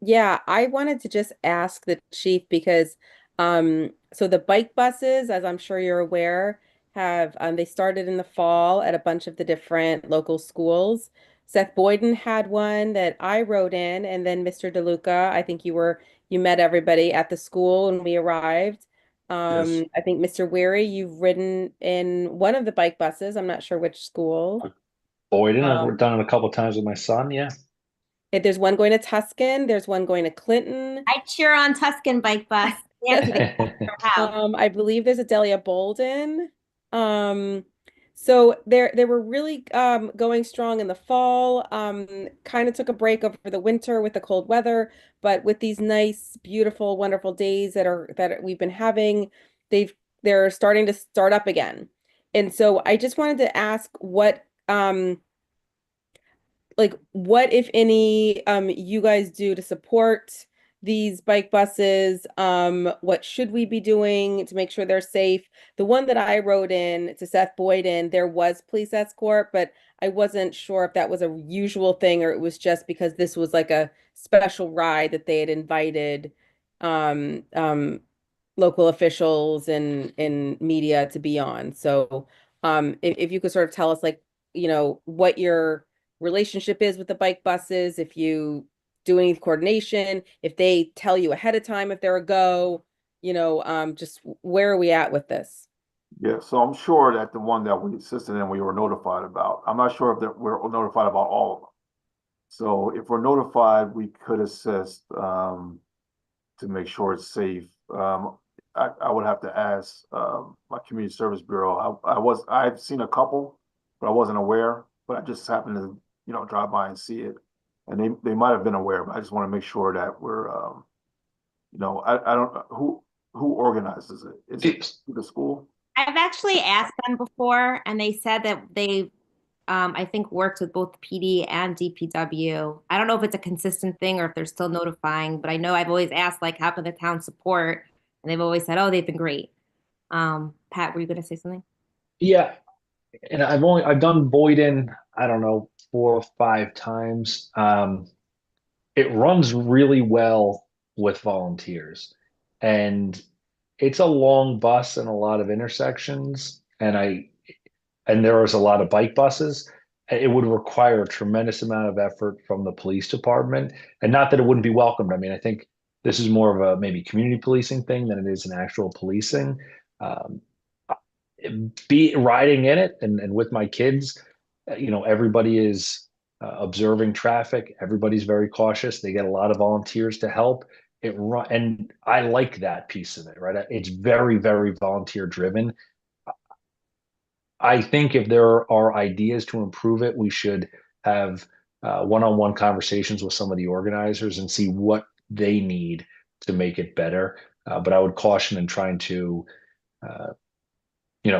Yeah, I wanted to just ask the chief because so the bike buses, as I'm sure you're aware, have they started in the fall at a bunch of the different local schools. Seth Boyden had one that I rode in, and then Mr. DeLuca, I think you met everybody at the school when we arrived. Yes. I think Mr. Weary, you've ridden in one of the bike buses. I'm not sure which school. Boyden, I've Um, done it a couple times with my son. Yeah. There's one going to Tuscan, there's one going to Clinton. I cheer on Tuscan bike bus. Nancy, the house. I believe there's a Delia Bolden. So they were really going strong in the fall. Kind of took a break over the winter with the cold weather, but with these nice, beautiful, wonderful days that we've been having, they're starting to start up again. And so I just wanted to ask what like what if any you guys do to support these bike buses? What should we be doing to make sure they're safe? The one that I rode in to Seth Boyden, there was police escort, but I wasn't sure if that was a usual thing or it was just because this was like a special ride that they had invited um um local officials and media to be on. So if you could sort of tell us like, what your relationship is with the bike buses, if you do any coordination, if they tell you ahead of time if they're a go, just where are we at with this? Yeah, so I'm sure that the one that we assisted in, we were notified about. I'm not sure if that we're notified about all of them. So if we're notified, we could assist to make sure it's safe. I would have to ask my community service bureau. I've seen a couple, but I wasn't aware. But I just happened to drive by and see it, and they might have been aware. But I just want to make sure that we're I don't who organizes it. Is it the school? I've actually asked them before, and they said that they, I think, worked with both PD and DPW. I don't know if it's a consistent thing or if they're still notifying, but I know I've always asked, like, how can the town support? And they've always said, oh, they've been great. Pat, were you going to say something? Yeah, and I've done Boyden, I don't know, 4 or 5 times. It runs really well with volunteers, and it's a long bus and a lot of intersections, and there was a lot of bike buses. It would require a tremendous amount of effort from the police department, and not that it wouldn't be welcomed. I mean, I think this is more of a maybe community policing thing than it is an actual policing. Um, be riding in it and with my kids, everybody is observing traffic. Everybody's very cautious. They get a lot of volunteers to help and I like that piece of it, right? It's very, very volunteer driven. I think if there are ideas to improve it, we should have one-on-one conversations with some of the organizers and see what they need to make it better. But I would caution in trying to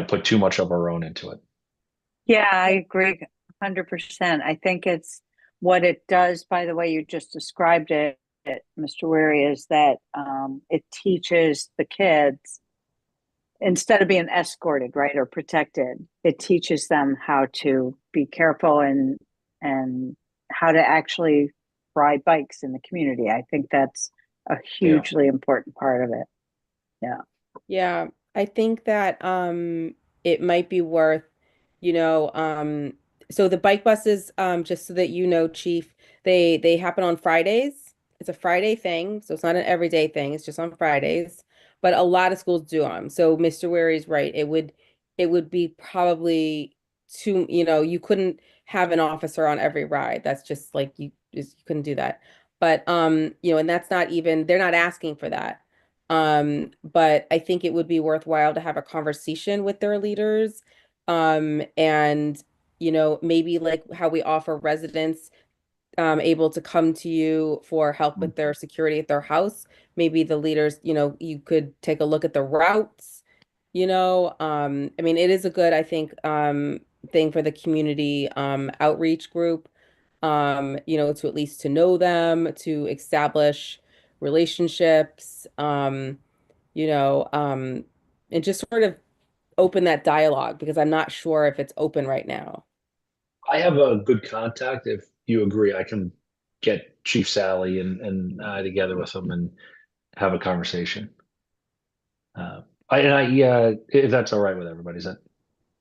put too much of our own into it. Yeah, I agree 100%. I think it's what it does, by the way you just described it, Mr. Weary, is that it teaches the kids, instead of being escorted, right, or protected, it teaches them how to be careful and how to actually ride bikes in the community. I think that's a hugely important part of it. Yeah. Yeah, I think that it might be worth, so the bike buses, just so that you know, Chief, they happen on Fridays. It's a Friday thing, so it's not an everyday thing, it's just on Fridays. But a lot of schools do them. So Mr. Wary's right. It would be probably too, you couldn't have an officer on every ride. That's just like you couldn't do that. But and that's not even, they're not asking for that. But I think it would be worthwhile to have a conversation with their leaders. And maybe like how we offer residents able to come to you for help with their security at their house. Maybe the leaders, you could take a look at the routes, I mean, it is a good, I think, thing for the community outreach group, to at least to know them, to establish relationships, and just sort of open that dialogue because I'm not sure if it's open right now. I have a good contact. If you agree, I can get Chief Sally and I together with them and have a conversation. If that's all right with everybody,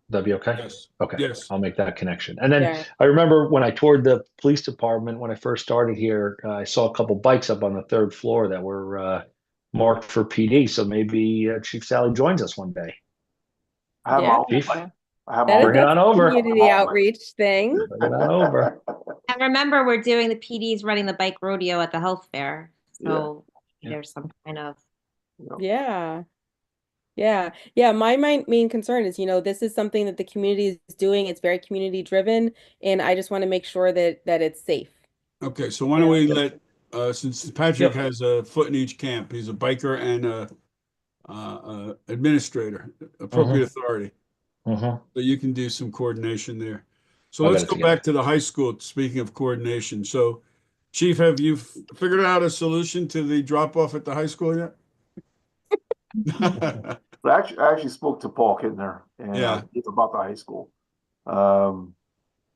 that'd be okay? Yes. Okay, Yes. I'll make that connection. And then Yeah. I remember when I toured the police department when I first started here, I saw a couple bikes up on the third floor that were marked for PD. So maybe Chief Sally joins us one day. I have my Yeah. own Chief, plan. I have my That is own. Bring it on that's a over. community outreach thing. Bring it on over. And remember, we're doing the PD's running the bike rodeo at the health fair. So Yeah. there's some kind of Yeah. Yeah. My main concern is, this is something that the community is doing. It's very community driven, and I just want to make sure that it's safe. Okay, so why don't we let, since Patrick Yep. has a foot in each camp, he's a biker and a administrator, appropriate authority. Mhm. So you can do some coordination there. So I'll let's get it go together. back to the high school, speaking of coordination. So Chief, have you figured out a solution to the drop off at the high school yet? I actually spoke to Paul Kittner and Yeah. it's about the high school. And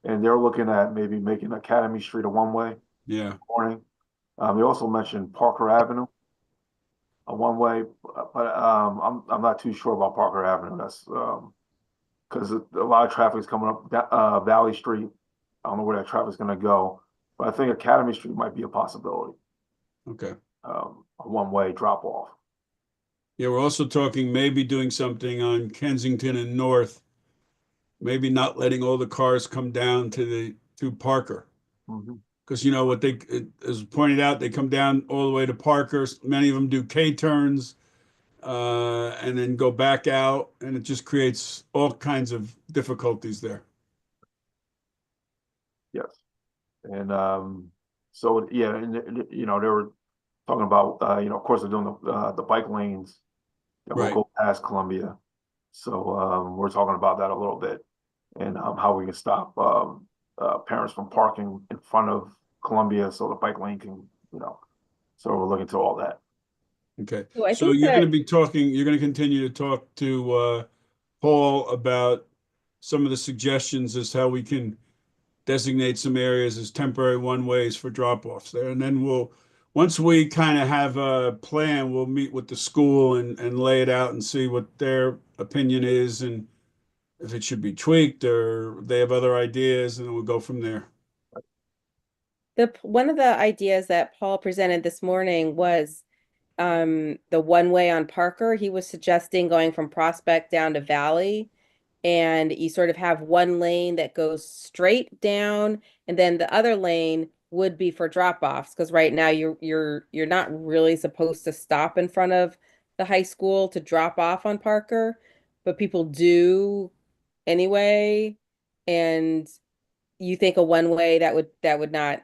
they're looking at maybe making Academy Street a one-way Yeah, morning. They also mentioned Parker Avenue, a one-way, but I'm not too sure about Parker Avenue. That's because a lot of traffic is coming up Valley Street. I don't know where that traffic is going to go, but I think Academy Street might be a possibility. okay. A one-way drop-off. Yeah, we're also talking maybe doing something on Kensington and North, maybe not letting all the cars come down to Parker. Mhm. Because what as pointed out, they come down all the way to Parker. Many of them do K turns, and then go back out, and it just creates all kinds of difficulties there. Yes. And so yeah, and they were talking about of course they're doing the bike lanes that will Right. go past Columbia. So we're talking about that a little bit and how we can stop parents from parking in front of Columbia so the bike lane can, so we're looking to all that. Okay. So I So think you're going to that be talking, you're going to continue to talk to Paul about some of the suggestions as how we can designate some areas as temporary one-ways for drop-offs there. And then once we kind of have a plan, we'll meet with the school and lay it out and see what their opinion is and if it should be tweaked or they have other ideas, and then we'll go from there. one of the ideas that Paul presented this morning was the one way on Parker. He was suggesting going from Prospect down to Valley, and you sort of have one lane that goes straight down, and then the other lane would be for drop-offs, because right now you're not really supposed to stop in front of the high school to drop off on Parker, but people do anyway. And you think a one way that would not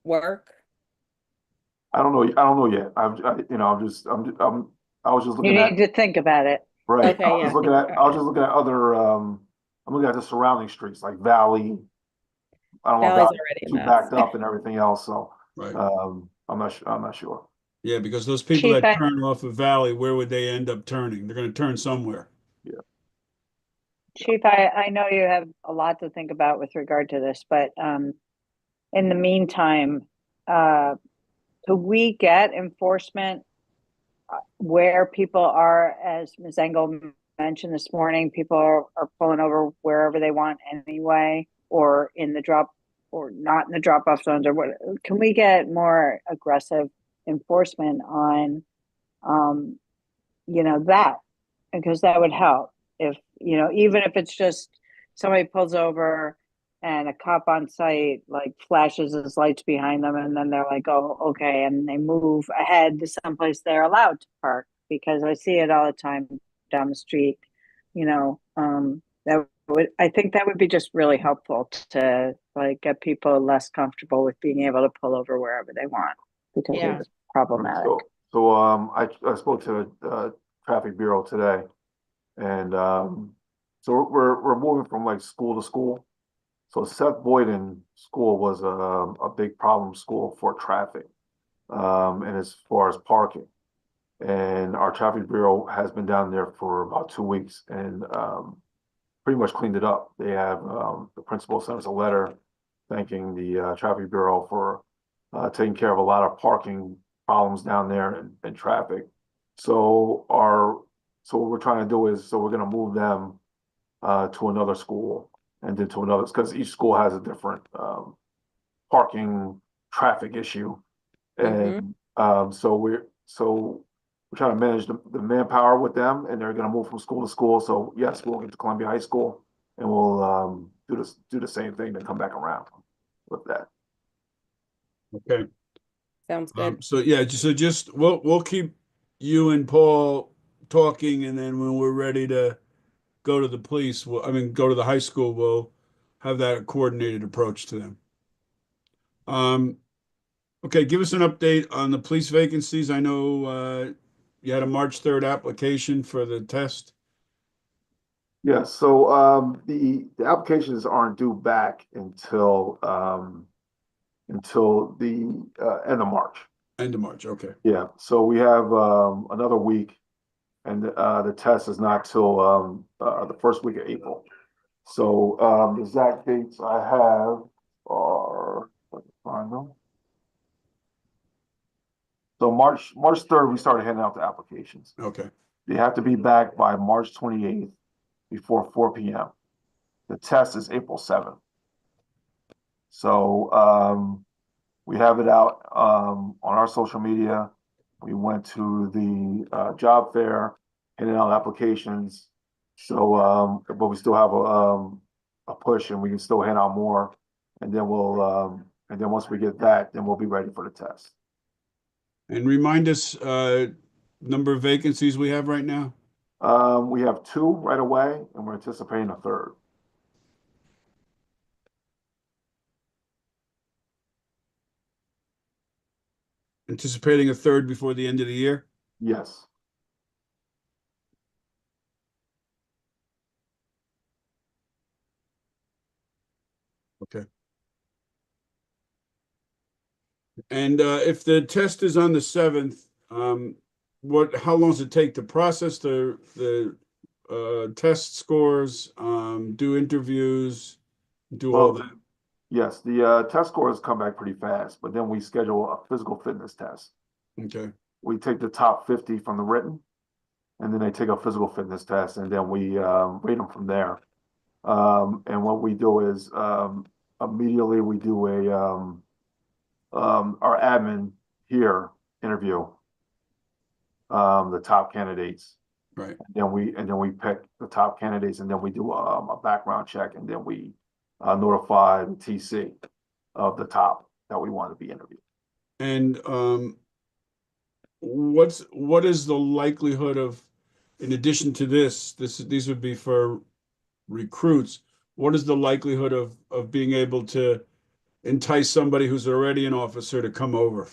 work? I don't know. I don't know yet. I was just You looking at, need to think about it. right. Okay, I was yeah, just looking think at, about I was it. just looking at other, I'm looking at the surrounding streets like Valley. I don't know Valley's about already a too mess. backed up and everything else. So, Right. I'm not sure. Yeah, because those people Chief, that turn off of Valley, where would they end up turning? They're going to turn somewhere. Chief, I know you have a lot to think about with regard to this, but in the meantime, could we get enforcement where people are, as Ms. Engel mentioned this morning, people are pulling over wherever they want anyway, or in the drop, or not in the drop-off zones, or what? Can we get more aggressive enforcement on, that? Because that would help if, even if it's just somebody pulls over and a cop on site like flashes his lights behind them, and then they're like, oh, okay, and they move ahead to someplace they're allowed to park, because I see it all the time down the street, I think that would be just really helpful to like get people less comfortable with being able to pull over wherever they want, because Yeah. it's problematic. I spoke to traffic bureau today, and so we're moving from like school to school. So Seth Boyden School was a big problem school for traffic, and as far as parking. And our traffic bureau has been down there for about 2 weeks and pretty much cleaned it up. They have the principal sent us a letter thanking the traffic bureau for taking care of a lot of parking problems down there and traffic. So what we're trying to do is, we're going to move them to another school and then to another, because each school has a different parking traffic issue. And so we're trying to manage the manpower with them, and they're going to move from school to school. So yes, we'll get to Columbia High School, and we'll do the same thing to come back around with that. Okay. Sounds good. So yeah, just we'll keep you and Paul talking, and then when we're ready to go to the police, go to the high school, we'll have that coordinated approach to them. Okay, give us an update on the police vacancies. I know you had a March 3rd application for the test. Yeah, so the applications aren't due back until the end of March. End of March, okay. Yeah, so we have another week, and the test is not till the first week of April. So the exact dates I have are, let's find them. So March 3rd, we started handing out the applications. Okay. They have to be back by March 28th before 4 p.m. The test is April 7th. So we have it out on our social media. We went to the job fair, handing out applications. So, but we still have a push, and we can still hand out more. And then and then once we get that, then we'll be ready for the test. And remind us number of vacancies we have right now. We have 2 right away, and we're anticipating a 3rd. Anticipating a 3rd before the end of the year. Yes. Okay. And if the test is on the 7th, how long does it take to process the test scores, do interviews, do all that? Yes, the test scores come back pretty fast, but then we schedule a physical fitness test. Okay. We take the top 50 from the written, and then they take a physical fitness test, and then we rate them from there. And what we do is immediately we do our admin here interview the top candidates. Right. And then we pick the top candidates, and then we do a background check, and then we notify the TC of the top that we want to be interviewed. And what is the likelihood of, in addition to these would be for recruits, what is the likelihood of being able to entice somebody who's already an officer to come over?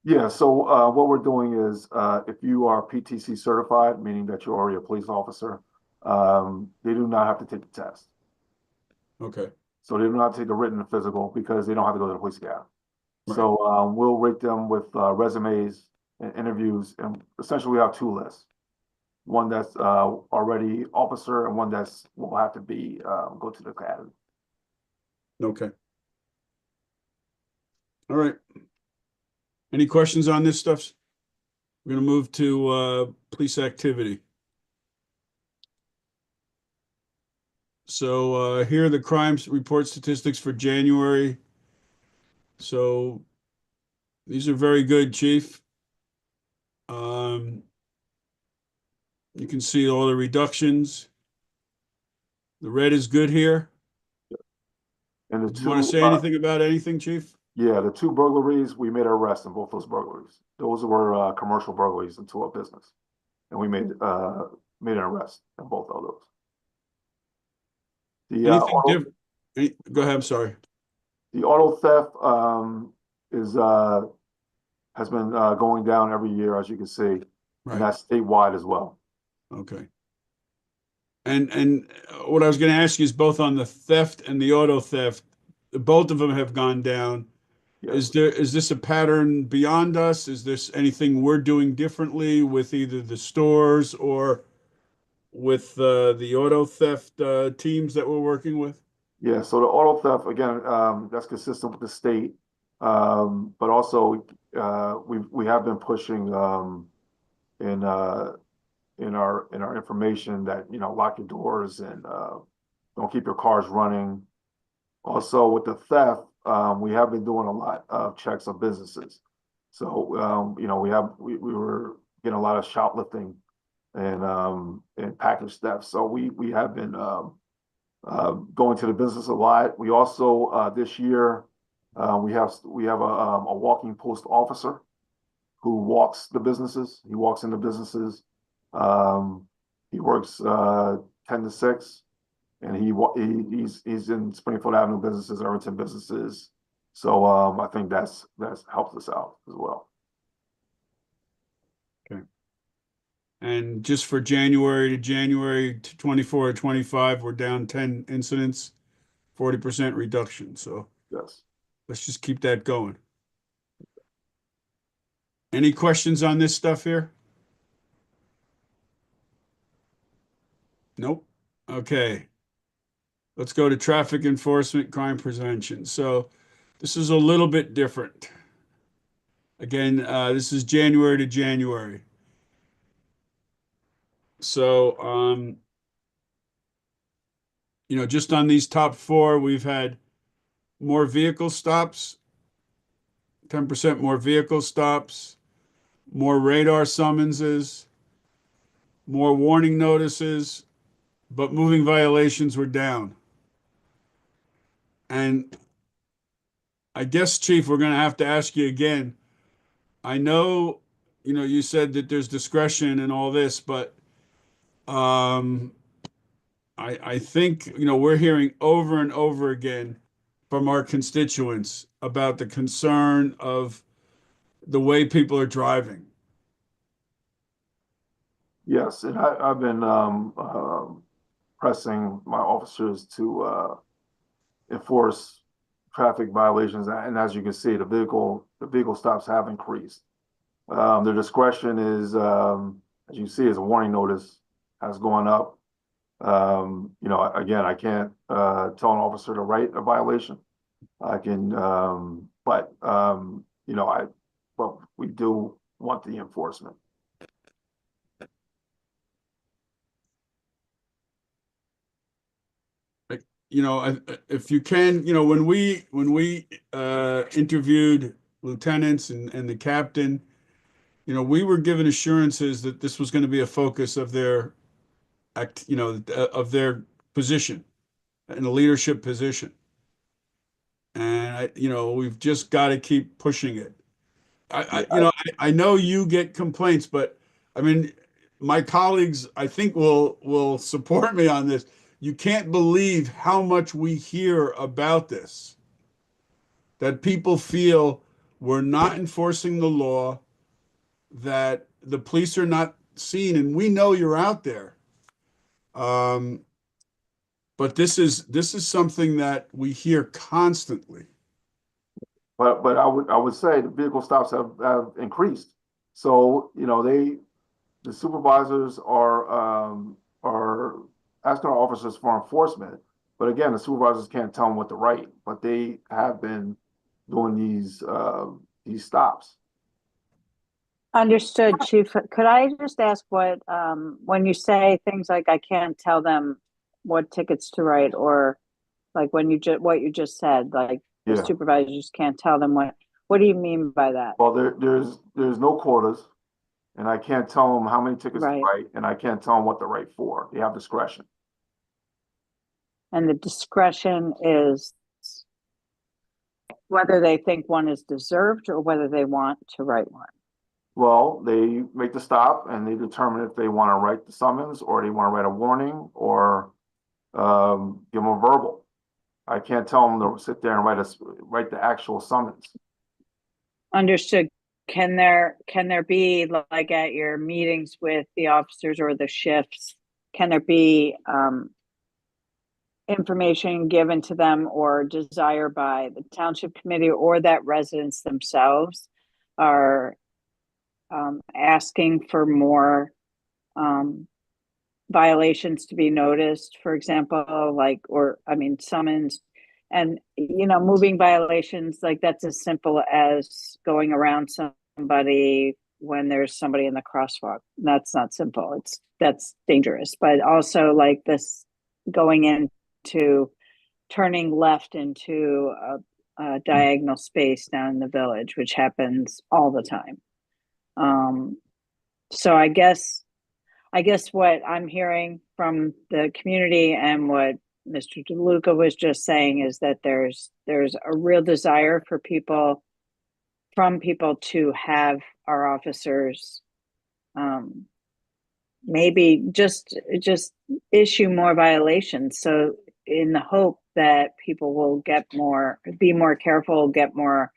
Yeah, so what we're doing is if you are PTC certified, meaning that you're already a police officer, they do not have to take the test. Okay. So they do not take the written and physical, because they don't have to go to the police academy. Right. So we'll rate them with resumes and interviews, and essentially we have 2 lists. One that's already officer, and one that's will have to be go to the academy. Okay. All right. Any questions on this stuff? We're going to move to police activity. So here are the crime report statistics for January. So these are very good, Chief. You can see all the reductions. The red is good here. And the Do you want to say anything about anything, Chief? Yeah, the 2 burglaries, we made an arrest in both those burglaries. Those were commercial burglaries into a business. And we made an arrest in both of those. The Anything auto, different? Go ahead, I'm sorry. the auto theft has been going down every year, as you can see, and Right, that's statewide as well. okay. And what I was going to ask you is both on the theft and the auto theft, both of them have gone down. Yes. Is this a pattern beyond us? Is this anything we're doing differently with either the stores or with the auto theft teams that we're working with? Yeah, so the auto theft, again, that's consistent with the state. But also, we have been pushing in our information that, lock your doors and don't keep your cars running. Also, with the theft, we have been doing a lot of checks on businesses. So, we were getting a lot of shoplifting and package theft. So we have been going to the business a lot. We also this year we have a walking post officer who walks the businesses. He walks into businesses. He works 10 to 6. And he's in Springfield Avenue businesses, Irvington businesses. So I think that's helped us out as well. Okay. And just for January to 24 or 25, we're down 10 incidents, 40% reduction. So Yes. let's just keep that going. Any questions on this stuff here? Nope. Okay. Let's go to traffic enforcement, crime prevention. So this is a little bit different. Again, this is January to January. So, just on these top 4, we've had more vehicle stops, 10% more vehicle stops, more radar summonses, more warning notices, but moving violations were down. And I guess, Chief, we're going to have to ask you again. I know, you said that there's discretion and all this, but I think, we're hearing over and over again from our constituents about the concern of the way people are driving. Yes, and I've been pressing my officers to enforce traffic violations, and as you can see, the vehicle stops have increased. The discretion is, as you see, as a warning notice has gone up. Again, I can't tell an officer to write a violation. I can, but we do want the enforcement. If you can, when we interviewed lieutenants and the captain, we were given assurances that this was going to be a focus of their of their position in a leadership position. And we've just got to keep pushing it. I know you get complaints, but I mean, my colleagues, I think will support me on this. You can't believe how much we hear about this, that people feel we're not enforcing the law, that the police are not seen, and we know you're out there. But this is something that we hear constantly. But I would say the vehicle stops have increased. So the supervisors are asking our officers for enforcement. But again, the supervisors can't tell them what to write. But they have been doing these stops. Understood, Chief. Could I just ask what, when you say things like I can't tell them what tickets to write, or like what you just said, like the Yeah. supervisors can't tell them what do you mean by that? Well, there's no quotas, and I can't tell them how many tickets to write, and I can't tell them what to write for. They have discretion. And the discretion is whether they think one is deserved or whether they want to write one. Well, they make the stop and they determine if they want to write the summons or they want to write a warning or give them a verbal. I can't tell them to sit there and write the actual summons. Understood. Can there be, like at your meetings with the officers or the shifts, can there be information given to them or desire by the township committee or that residents themselves are asking for more violations to be noticed, for example, like, or I mean, summons, and moving violations, like that's as simple as going around somebody when there's somebody in the crosswalk. That's not simple. That's dangerous. But also like this going into turning left into a diagonal space down in the village, which happens all the time. So I guess what I'm hearing from the community and what Mr. DeLuca was just saying is that there's a real desire for people to have our officers maybe just issue more violations. So in the hope that people will be more careful, get more,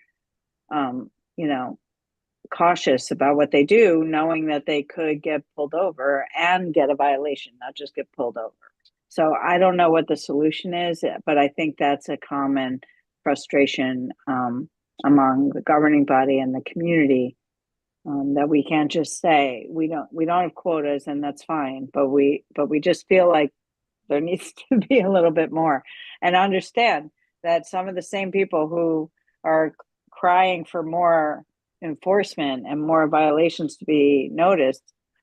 cautious about what they do, knowing that they could get pulled over and get a violation, not just get pulled over. So I don't know what the solution is, but I think that's a common frustration among the governing body and the community, that we can't just say we don't have quotas and that's fine, but we just feel like there needs to be a little bit more, and understand that some of the same people who are crying for more enforcement and more violations to be noticed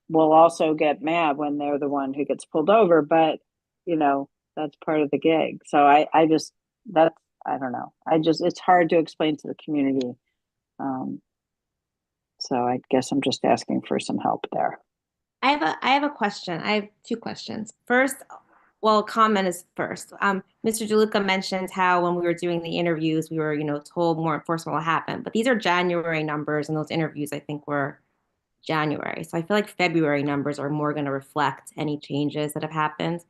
will also get mad when they're the one who gets pulled over, but that's part of the gig. So I don't know, it's hard to explain to the community, so I guess I'm just asking for some help there. I have a question. I have two questions. First, well, comment is first. Mr. DeLuca mentioned how when we were doing the interviews, we were, told more enforcement will happen. But these are January numbers, and those interviews, I think, were January. So I feel like February numbers are more going to reflect any changes that have happened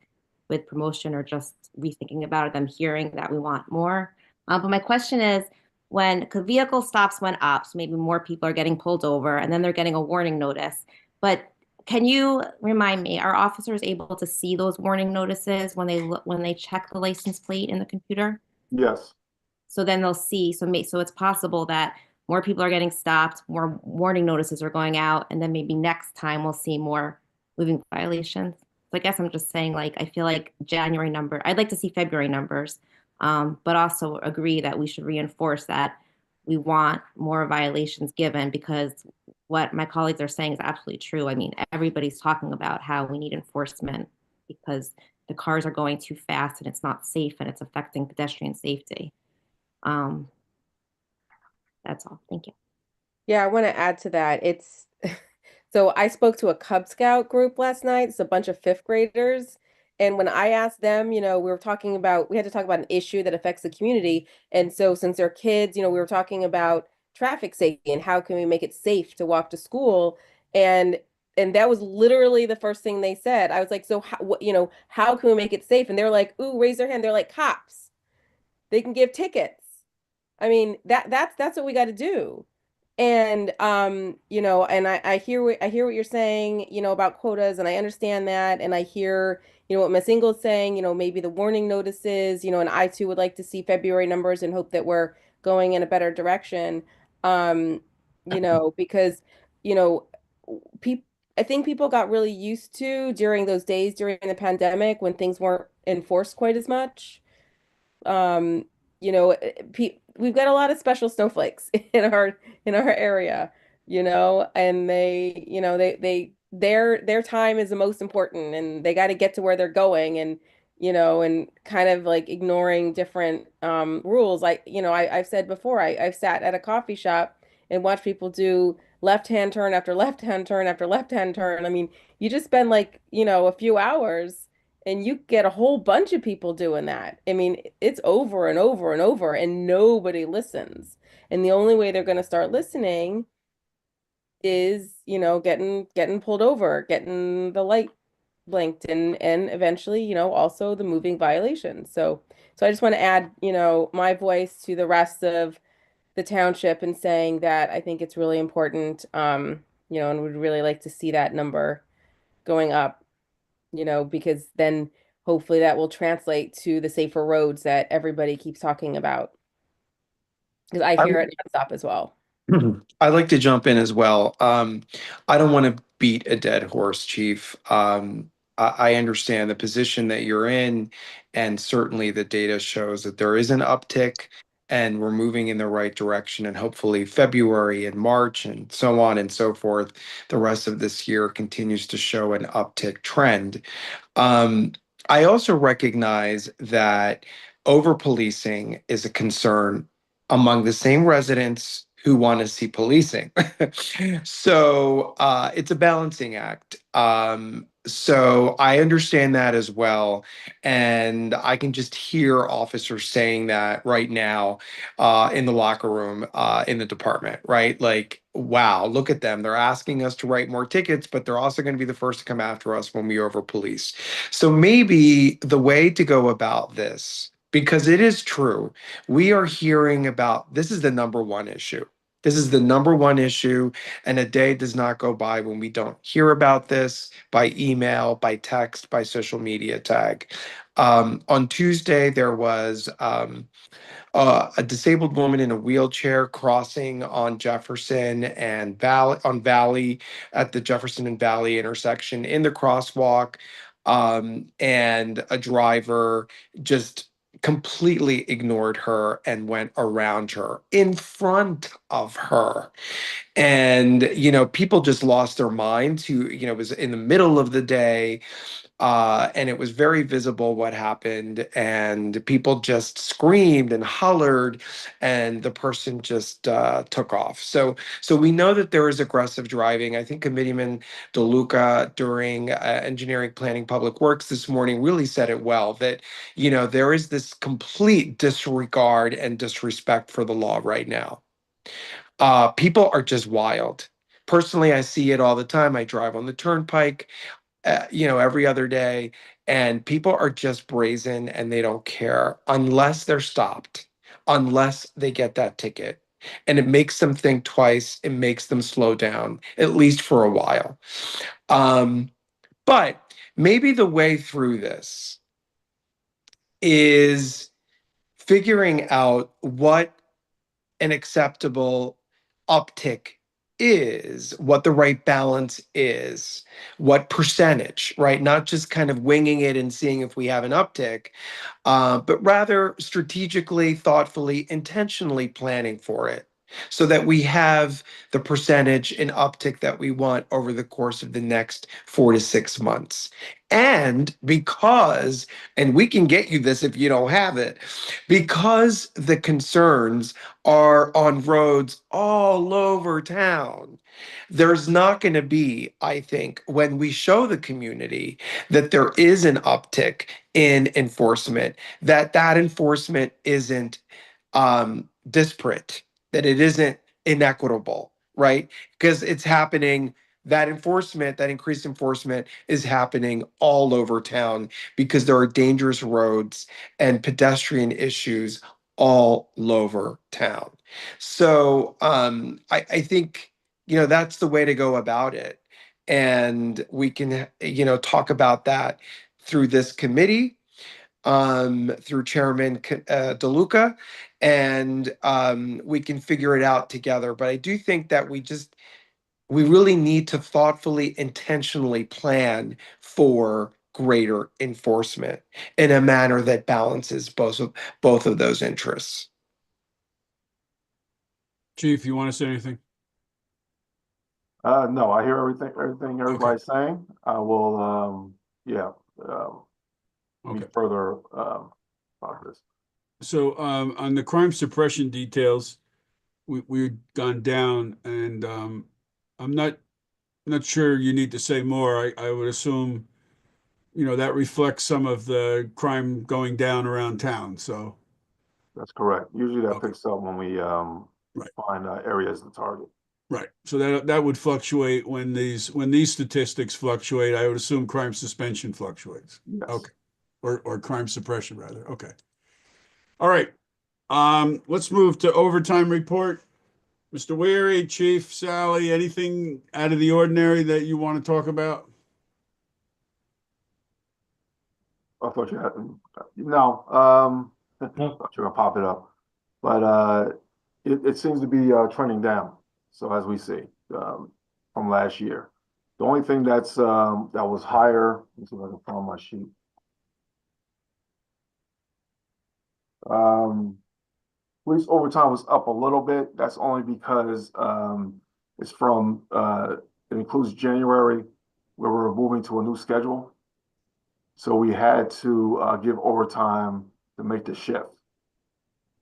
with promotion or just rethinking about it, them hearing that we want more. But my question is, when vehicle stops went up, so maybe more people are getting pulled over, and then they're getting a warning notice. But can you remind me, are officers able to see those warning notices when they check the license plate in the computer? Yes. So then they'll see. So it's possible that more people are getting stopped, more warning notices are going out, and then maybe next time we'll see more moving violations. So I guess I'm just saying, like, I feel like January number. I'd like to see February numbers, but also agree that we should reinforce that we want more violations given, because what my colleagues are saying is absolutely true. I mean, everybody's talking about how we need enforcement because the cars are going too fast and it's not safe and it's affecting pedestrian safety. That's all. Thank you. Yeah, I want to add to that. So I spoke to a Cub Scout group last night. It's a bunch of fifth graders. And when I asked them, we had to talk about an issue that affects the community. And so since they're kids, we were talking about traffic safety and how can we make it safe to walk to school. And that was literally the first thing they said. I was like, so how can we make it safe? And they're like, ooh, raise their hand. They're like, cops. They can give tickets. I mean, that's what we got to do. And and I hear what you're saying, about quotas, and I understand that, and I hear, what Ms. Ingles saying, maybe the warning notices, and I too would like to see February numbers and hope that we're going in a better direction. Because, I think people got really used to during those days during the pandemic when things weren't enforced quite as much. We've got a lot of special snowflakes in our area, and their time is the most important, and they got to get to where they're going, and and kind of like ignoring different rules. I've said before, I've sat at a coffee shop and watched people do left-hand turn after left-hand turn after left-hand turn. I mean, you just spend a few hours And you get a whole bunch of people doing that. I mean, it's over and over and over, and nobody listens. And the only way they're going to start listening is, getting pulled over, getting the light blinked, and eventually, also the moving violation. So I just want to add, my voice to the rest of the township and saying that I think it's really important, and would really like to see that number going up, because then hopefully that will translate to the safer roads that everybody keeps talking about. Because I hear it nonstop as well. I'd like to jump in as well. I don't want to beat a dead horse, Chief. I understand the position that you're in, and certainly the data shows that there is an uptick and we're moving in the right direction. And hopefully, February and March and so on and so forth, the rest of this year continues to show an uptick trend. Um, I also recognize that over policing is a concern among the same residents who want to see policing. So it's a balancing act. So I understand that as well. And I can just hear officers saying that right now in the locker room in the department, right? Like, wow, look at them. They're asking us to write more tickets, but they're also going to be the first to come after us when we over police. So maybe the way to go about this, because it is true, we are hearing about this is the number one issue. This is the number one issue, and a day does not go by when we don't hear about this by email, by text, by social media tag. On Tuesday, there was a disabled woman in a wheelchair crossing on Jefferson and Valley at the Jefferson and Valley intersection in the crosswalk, and a driver just completely ignored her and went around her in front of her. And people just lost their minds. Who it was in the middle of the day, and it was very visible what happened, and people just screamed and hollered, and the person just took off. So we know that there is aggressive driving. I think Committeeman DeLuca during Engineering, Planning, Public Works this morning really said it well, that there is this complete disregard and disrespect for the law right now. People are just wild. Personally, I see it all the time. I drive on the turnpike, every other day, and people are just brazen and they don't care unless they're stopped, unless they get that ticket. And it makes them think twice. It makes them slow down, at least for a while. But maybe the way through this is figuring out what an acceptable uptick is, what the right balance is, what percentage, right? Not just kind of winging it and seeing if we have an uptick, but rather strategically, thoughtfully, intentionally planning for it so that we have the percentage and uptick that we want over the course of the next 4 to 6 months. And and we can get you this if you don't have it, because the concerns are on roads all over town. There's not going to be, I think, when we show the community that there is an uptick in enforcement, that enforcement isn't disparate, that it isn't inequitable, right? Because it's happening. That enforcement, that increased enforcement is happening all over town because there are dangerous roads and pedestrian issues all over town. So I think that's the way to go about it, and we can talk about that through this committee, through Chairman DeLuca, and we can figure it out together. But I do think that we really need to thoughtfully, intentionally plan for greater enforcement in a manner that balances both of those interests. Chief, you want to say anything? No, I hear everything everybody's saying. I will, Okay. be further, about this. So on the crime suppression details, we've gone down, and I'm not sure you need to say more. I would assume that reflects some of the crime going down around town. So, That's correct. Usually that Okay. picks up when we Right. find areas to target. right. So that would fluctuate when these statistics fluctuate. I would assume crime suspension fluctuates. Yes. Okay. Or crime suppression rather. Okay. All right. Let's move to overtime report. Mr. Weary, Chief, Sally, anything out of the ordinary that you want to talk about? I thought you had, no, I No. thought you were gonna pop it up. But it seems to be trending down. So as we see, from last year. The only thing that was higher, let's see if I can find my sheet. Police overtime was up a little bit. That's only because it's from it includes January, where we're moving to a new schedule. So we had to give overtime to make the shift.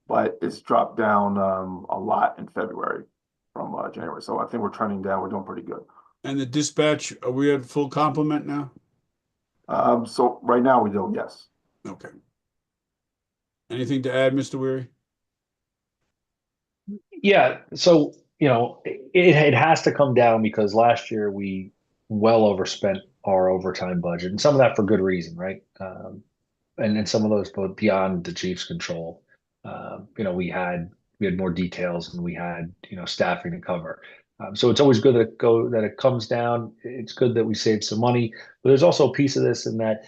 But it's dropped down a lot in February from January. So I think we're trending down. We're doing pretty good. And the dispatch, are we at full complement now? So right now we do, yes. Okay. Anything to add, Mr. Weary? Yeah, so it has to come down because last year we well overspent our overtime budget, and some of that for good reason, right? And some of those both beyond the chief's control. We had more details and we had staffing to cover. So it's always good that it comes down. It's good that we save some money, but there's also a piece of this in that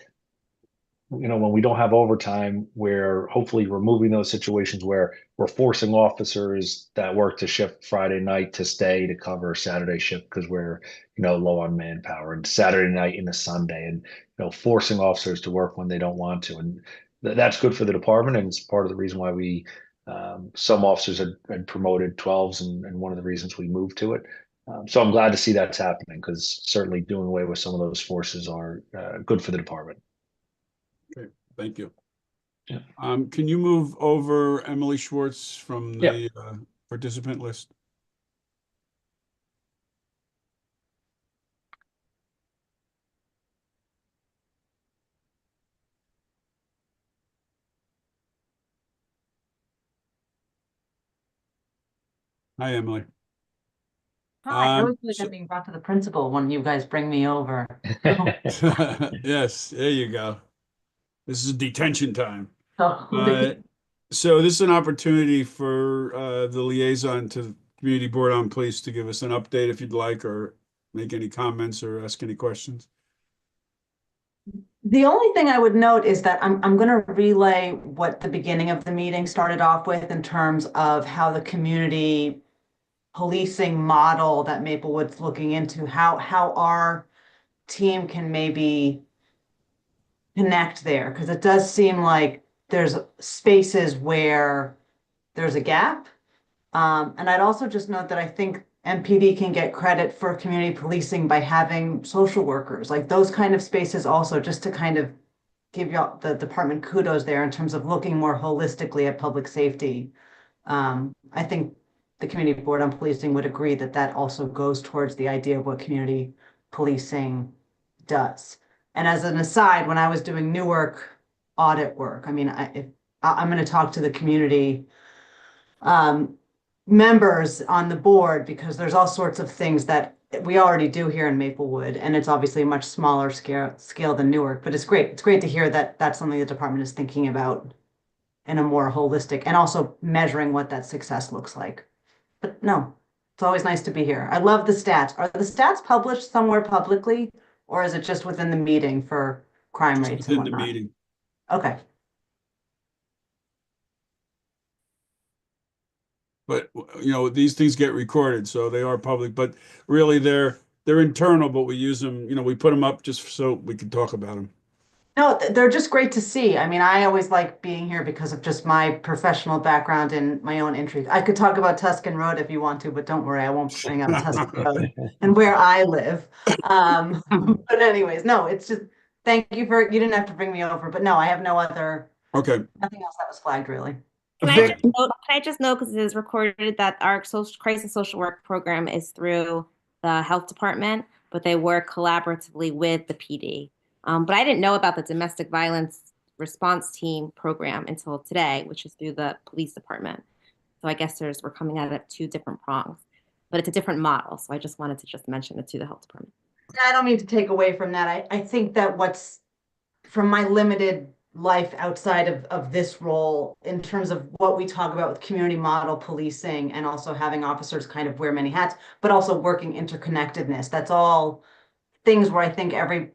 when we don't have overtime, we're hopefully removing those situations where we're forcing officers that work to shift Friday night to stay to cover Saturday shift because we're low on manpower, and Saturday night into Sunday, and forcing officers to work when they don't want to, and that's good for the department, and it's part of the reason why we some officers had promoted 12s, and one of the reasons we moved to it. So I'm glad to see that's happening because certainly doing away with some of those forces are good for the department. Okay, thank you. Yeah. Can you move over Emily Schwartz from Yeah. the participant list? Hi, Emily. Hi, I Um, always feel like so- I'm being brought to the principal when you guys bring me over. Yes, there you go. This is detention time. So, So this is an opportunity for the liaison to the Community Board on Police to give us an update if you'd like, or make any comments or ask any questions. the only thing I would note is that I'm going to relay what the beginning of the meeting started off with in terms of how the community policing model that Maplewood's looking into, how our team can maybe connect there, because it does seem like there's spaces where there's a gap. And I'd also just note that I think MPD can get credit for community policing by having social workers, like those kind of spaces also, just to kind of give y'all the department kudos there in terms of looking more holistically at public safety. I think the Community Board on Policing would agree that that also goes towards the idea of what community policing does. And as an aside, when I was doing Newark audit work, I mean, I'm going to talk to the community members on the board because there's all sorts of things that we already do here in Maplewood, and it's obviously a much smaller scale than Newark, but it's great. It's great to hear that that's something the department is thinking about in a more holistic and also measuring what that success looks like. But no, it's always nice to be here. I love the stats. Are the stats published somewhere publicly, or is it just within the meeting for crime Just rates and within the whatnot? meeting. Okay. But these things get recorded, so they are public, but really they're internal, but we use them, we put them up just so we can talk about them. No, they're just great to see. I mean, I always like being here because of just my professional background and my own interest. I could talk about Tuscan Road if you want to, but don't worry, I won't bring up Tuscan Road and where I live. But anyways, no, it's just thank you you didn't have to bring me over, but no, I have Okay, nothing else that was flagged really. Vic- Can I just note, because it is recorded, that our crisis social work program is through the health department, but they work collaboratively with the PD. But I didn't know about the domestic violence response team program until today, which is through the police department. So I guess we're coming at it two different prongs, but it's a different model. So I just wanted to just mention it to the health department. I don't mean to take away from that. I think that what's from my limited life outside of this role in terms of what we talk about with community model policing and also having officers kind of wear many hats, but also working interconnectedness. That's all things where I think every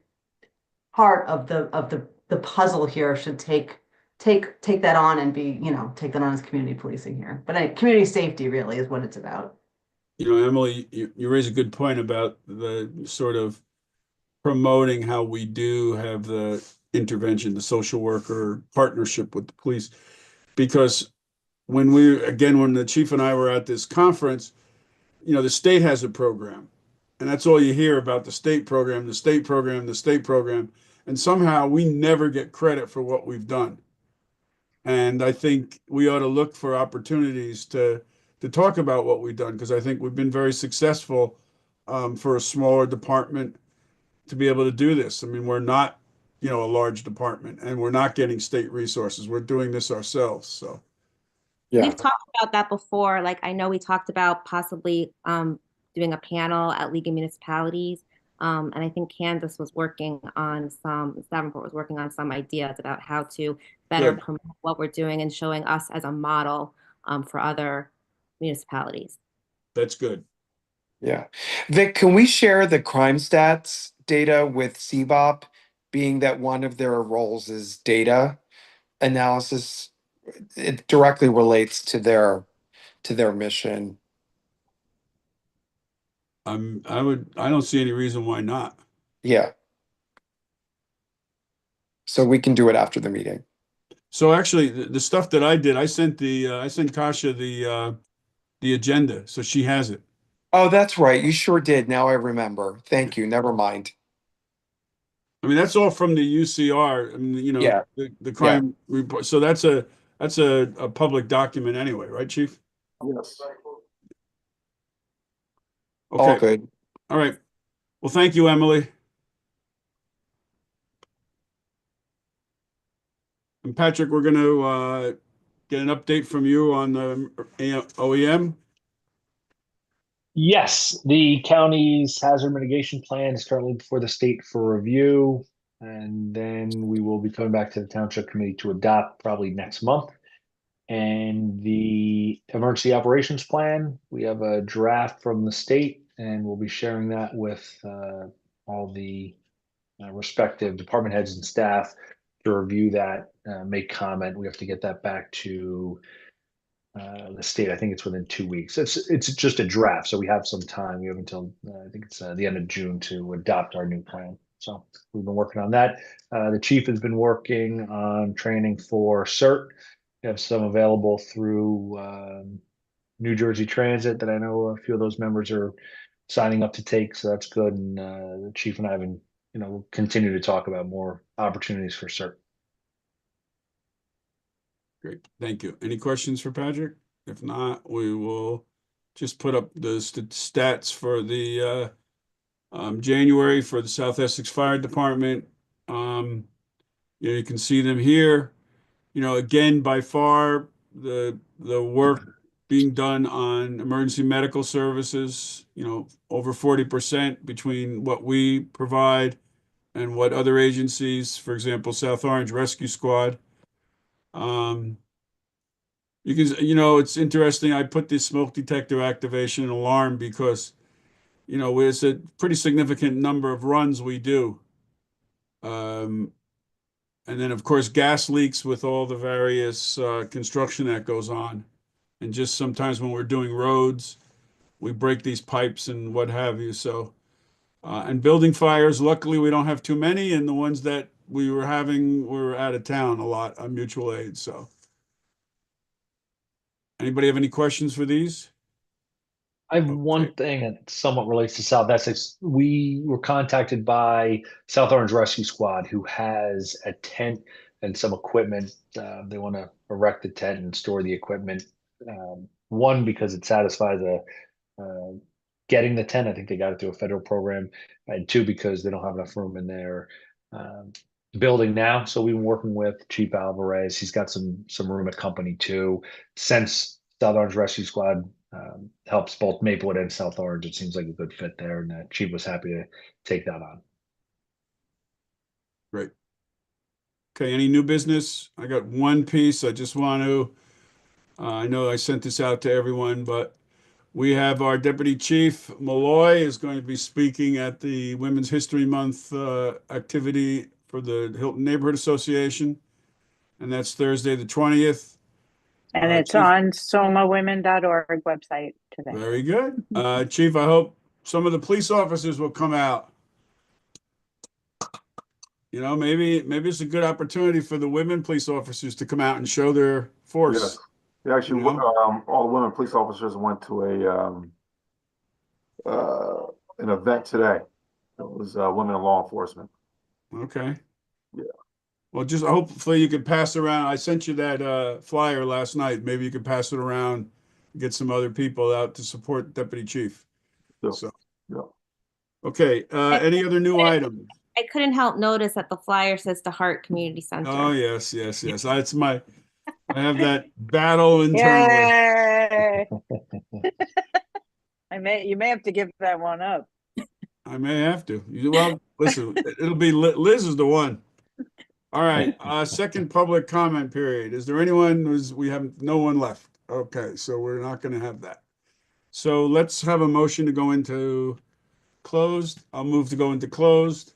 part of the puzzle here should take that on and be, take that on as community policing here. But community safety really is what it's about. Emily, you raise a good point about the sort of promoting how we do have the intervention, the social worker partnership with the police. Because when the chief and I were at this conference, the state has a program. And that's all you hear about, the state program, the state program, the state program. And somehow we never get credit for what we've done. And I think we ought to look for opportunities to talk about what we've done, because I think we've been very successful for a smaller department to be able to do this. I mean, we're not, a large department, and we're not getting state resources. We're doing this ourselves. So, Yeah. We've talked about that before. Like, I know we talked about possibly doing a panel at League of Municipalities. And I think Davenport was working on some ideas about how to better Good. promote what we're doing and showing us as a model for other municipalities. That's good. Yeah. Vic, can we share the crime stats data with CBOP, being that one of their roles is data analysis? It directly relates to their mission. I don't see any reason why not. Yeah. So we can do it after the meeting. So actually, the stuff that I did, I sent Kasha the agenda, so she has it. Oh, that's right. You sure did. Now I remember. Thank you. Never mind. I mean, that's all from the UCR. I mean, Yeah. the crime report. So that's a public document anyway, right, Chief? Yes. All Okay. good. All right. Well, thank you, Emily. And Patrick, we're going to get an update from you on the OEM. Yes, the county's hazard mitigation plan is currently before the state for review. And then we will be coming back to the township committee to adopt probably next month. And the emergency operations plan, we have a draft from the state, and we'll be sharing that with all the respective department heads and staff to review that, make comment. We have to get that back to the state. I think it's within 2 weeks. It's just a draft, so we have some time. We have until I think it's the end of June to adopt our new plan. So we've been working on that. The chief has been working on training for CERT. We have some available through New Jersey Transit that I know a few of those members are signing up to take, so that's good. And the chief and I have been, we'll continue to talk about more opportunities for CERT. Great. Thank you. Any questions for Patrick? If not, we will just put up the stats for the January for the South Essex Fire Department. You can see them here. Again, by far the work being done on emergency medical services, over 40% between what we provide and what other agencies, for example, South Orange Rescue Squad. It's interesting. I put this smoke detector activation and alarm because, it's a pretty significant number of runs we do. And then, of course, gas leaks with all the various construction that goes on. And just sometimes when we're doing roads, we break these pipes and what have you. So, and building fires, luckily we don't have too many. And the ones that we were having were out of town a lot on mutual aid. So, anybody have any questions for these? I have one thing that somewhat relates to South Essex. We were contacted by South Orange Rescue Squad, who has a tent and some equipment. They want to erect the tent and store the equipment. One, because it satisfies getting the tent. I think they got it through a federal program. And two, because they don't have enough room in their building now. So we've been working with Chief Alvarez. He's got some room at company too. Since South Orange Rescue Squad helps both Maplewood and South Orange, it seems like a good fit there, and Chief was happy to take that on. Great. Okay, any new business? I got one piece. I just want to, I know I sent this out to everyone, but we have our Deputy Chief Malloy is going to be speaking at the Women's History Month activity for the Hilton Neighborhood Association. And that's Thursday, the 20th. And it's Chief- on somawomen.org website today. Very good. Chief, I hope some of the police officers will come out. You know, maybe it's a good opportunity for the women police officers to come out and show their force. Yes. Yeah, actually, You know? all the women police officers went to an event today. It was women in law enforcement. Okay. Yeah. Well, just hopefully you could pass around. I sent you that flyer last night. Maybe you could pass it around, get some other people out to support Deputy Chief. Yeah. So, Yeah. okay. Any other new items? I couldn't help notice that the flyer says the Hart Community Center. Oh, yes. I have that battle internally. Yay! You may have to give that one up. I may have to. Well, listen, it'll be Liz is the one. All right. Second public comment period. Is there anyone we have no one left? Okay, so we're not going to have that. So let's have a motion to go into closed. I'll move to go into closed.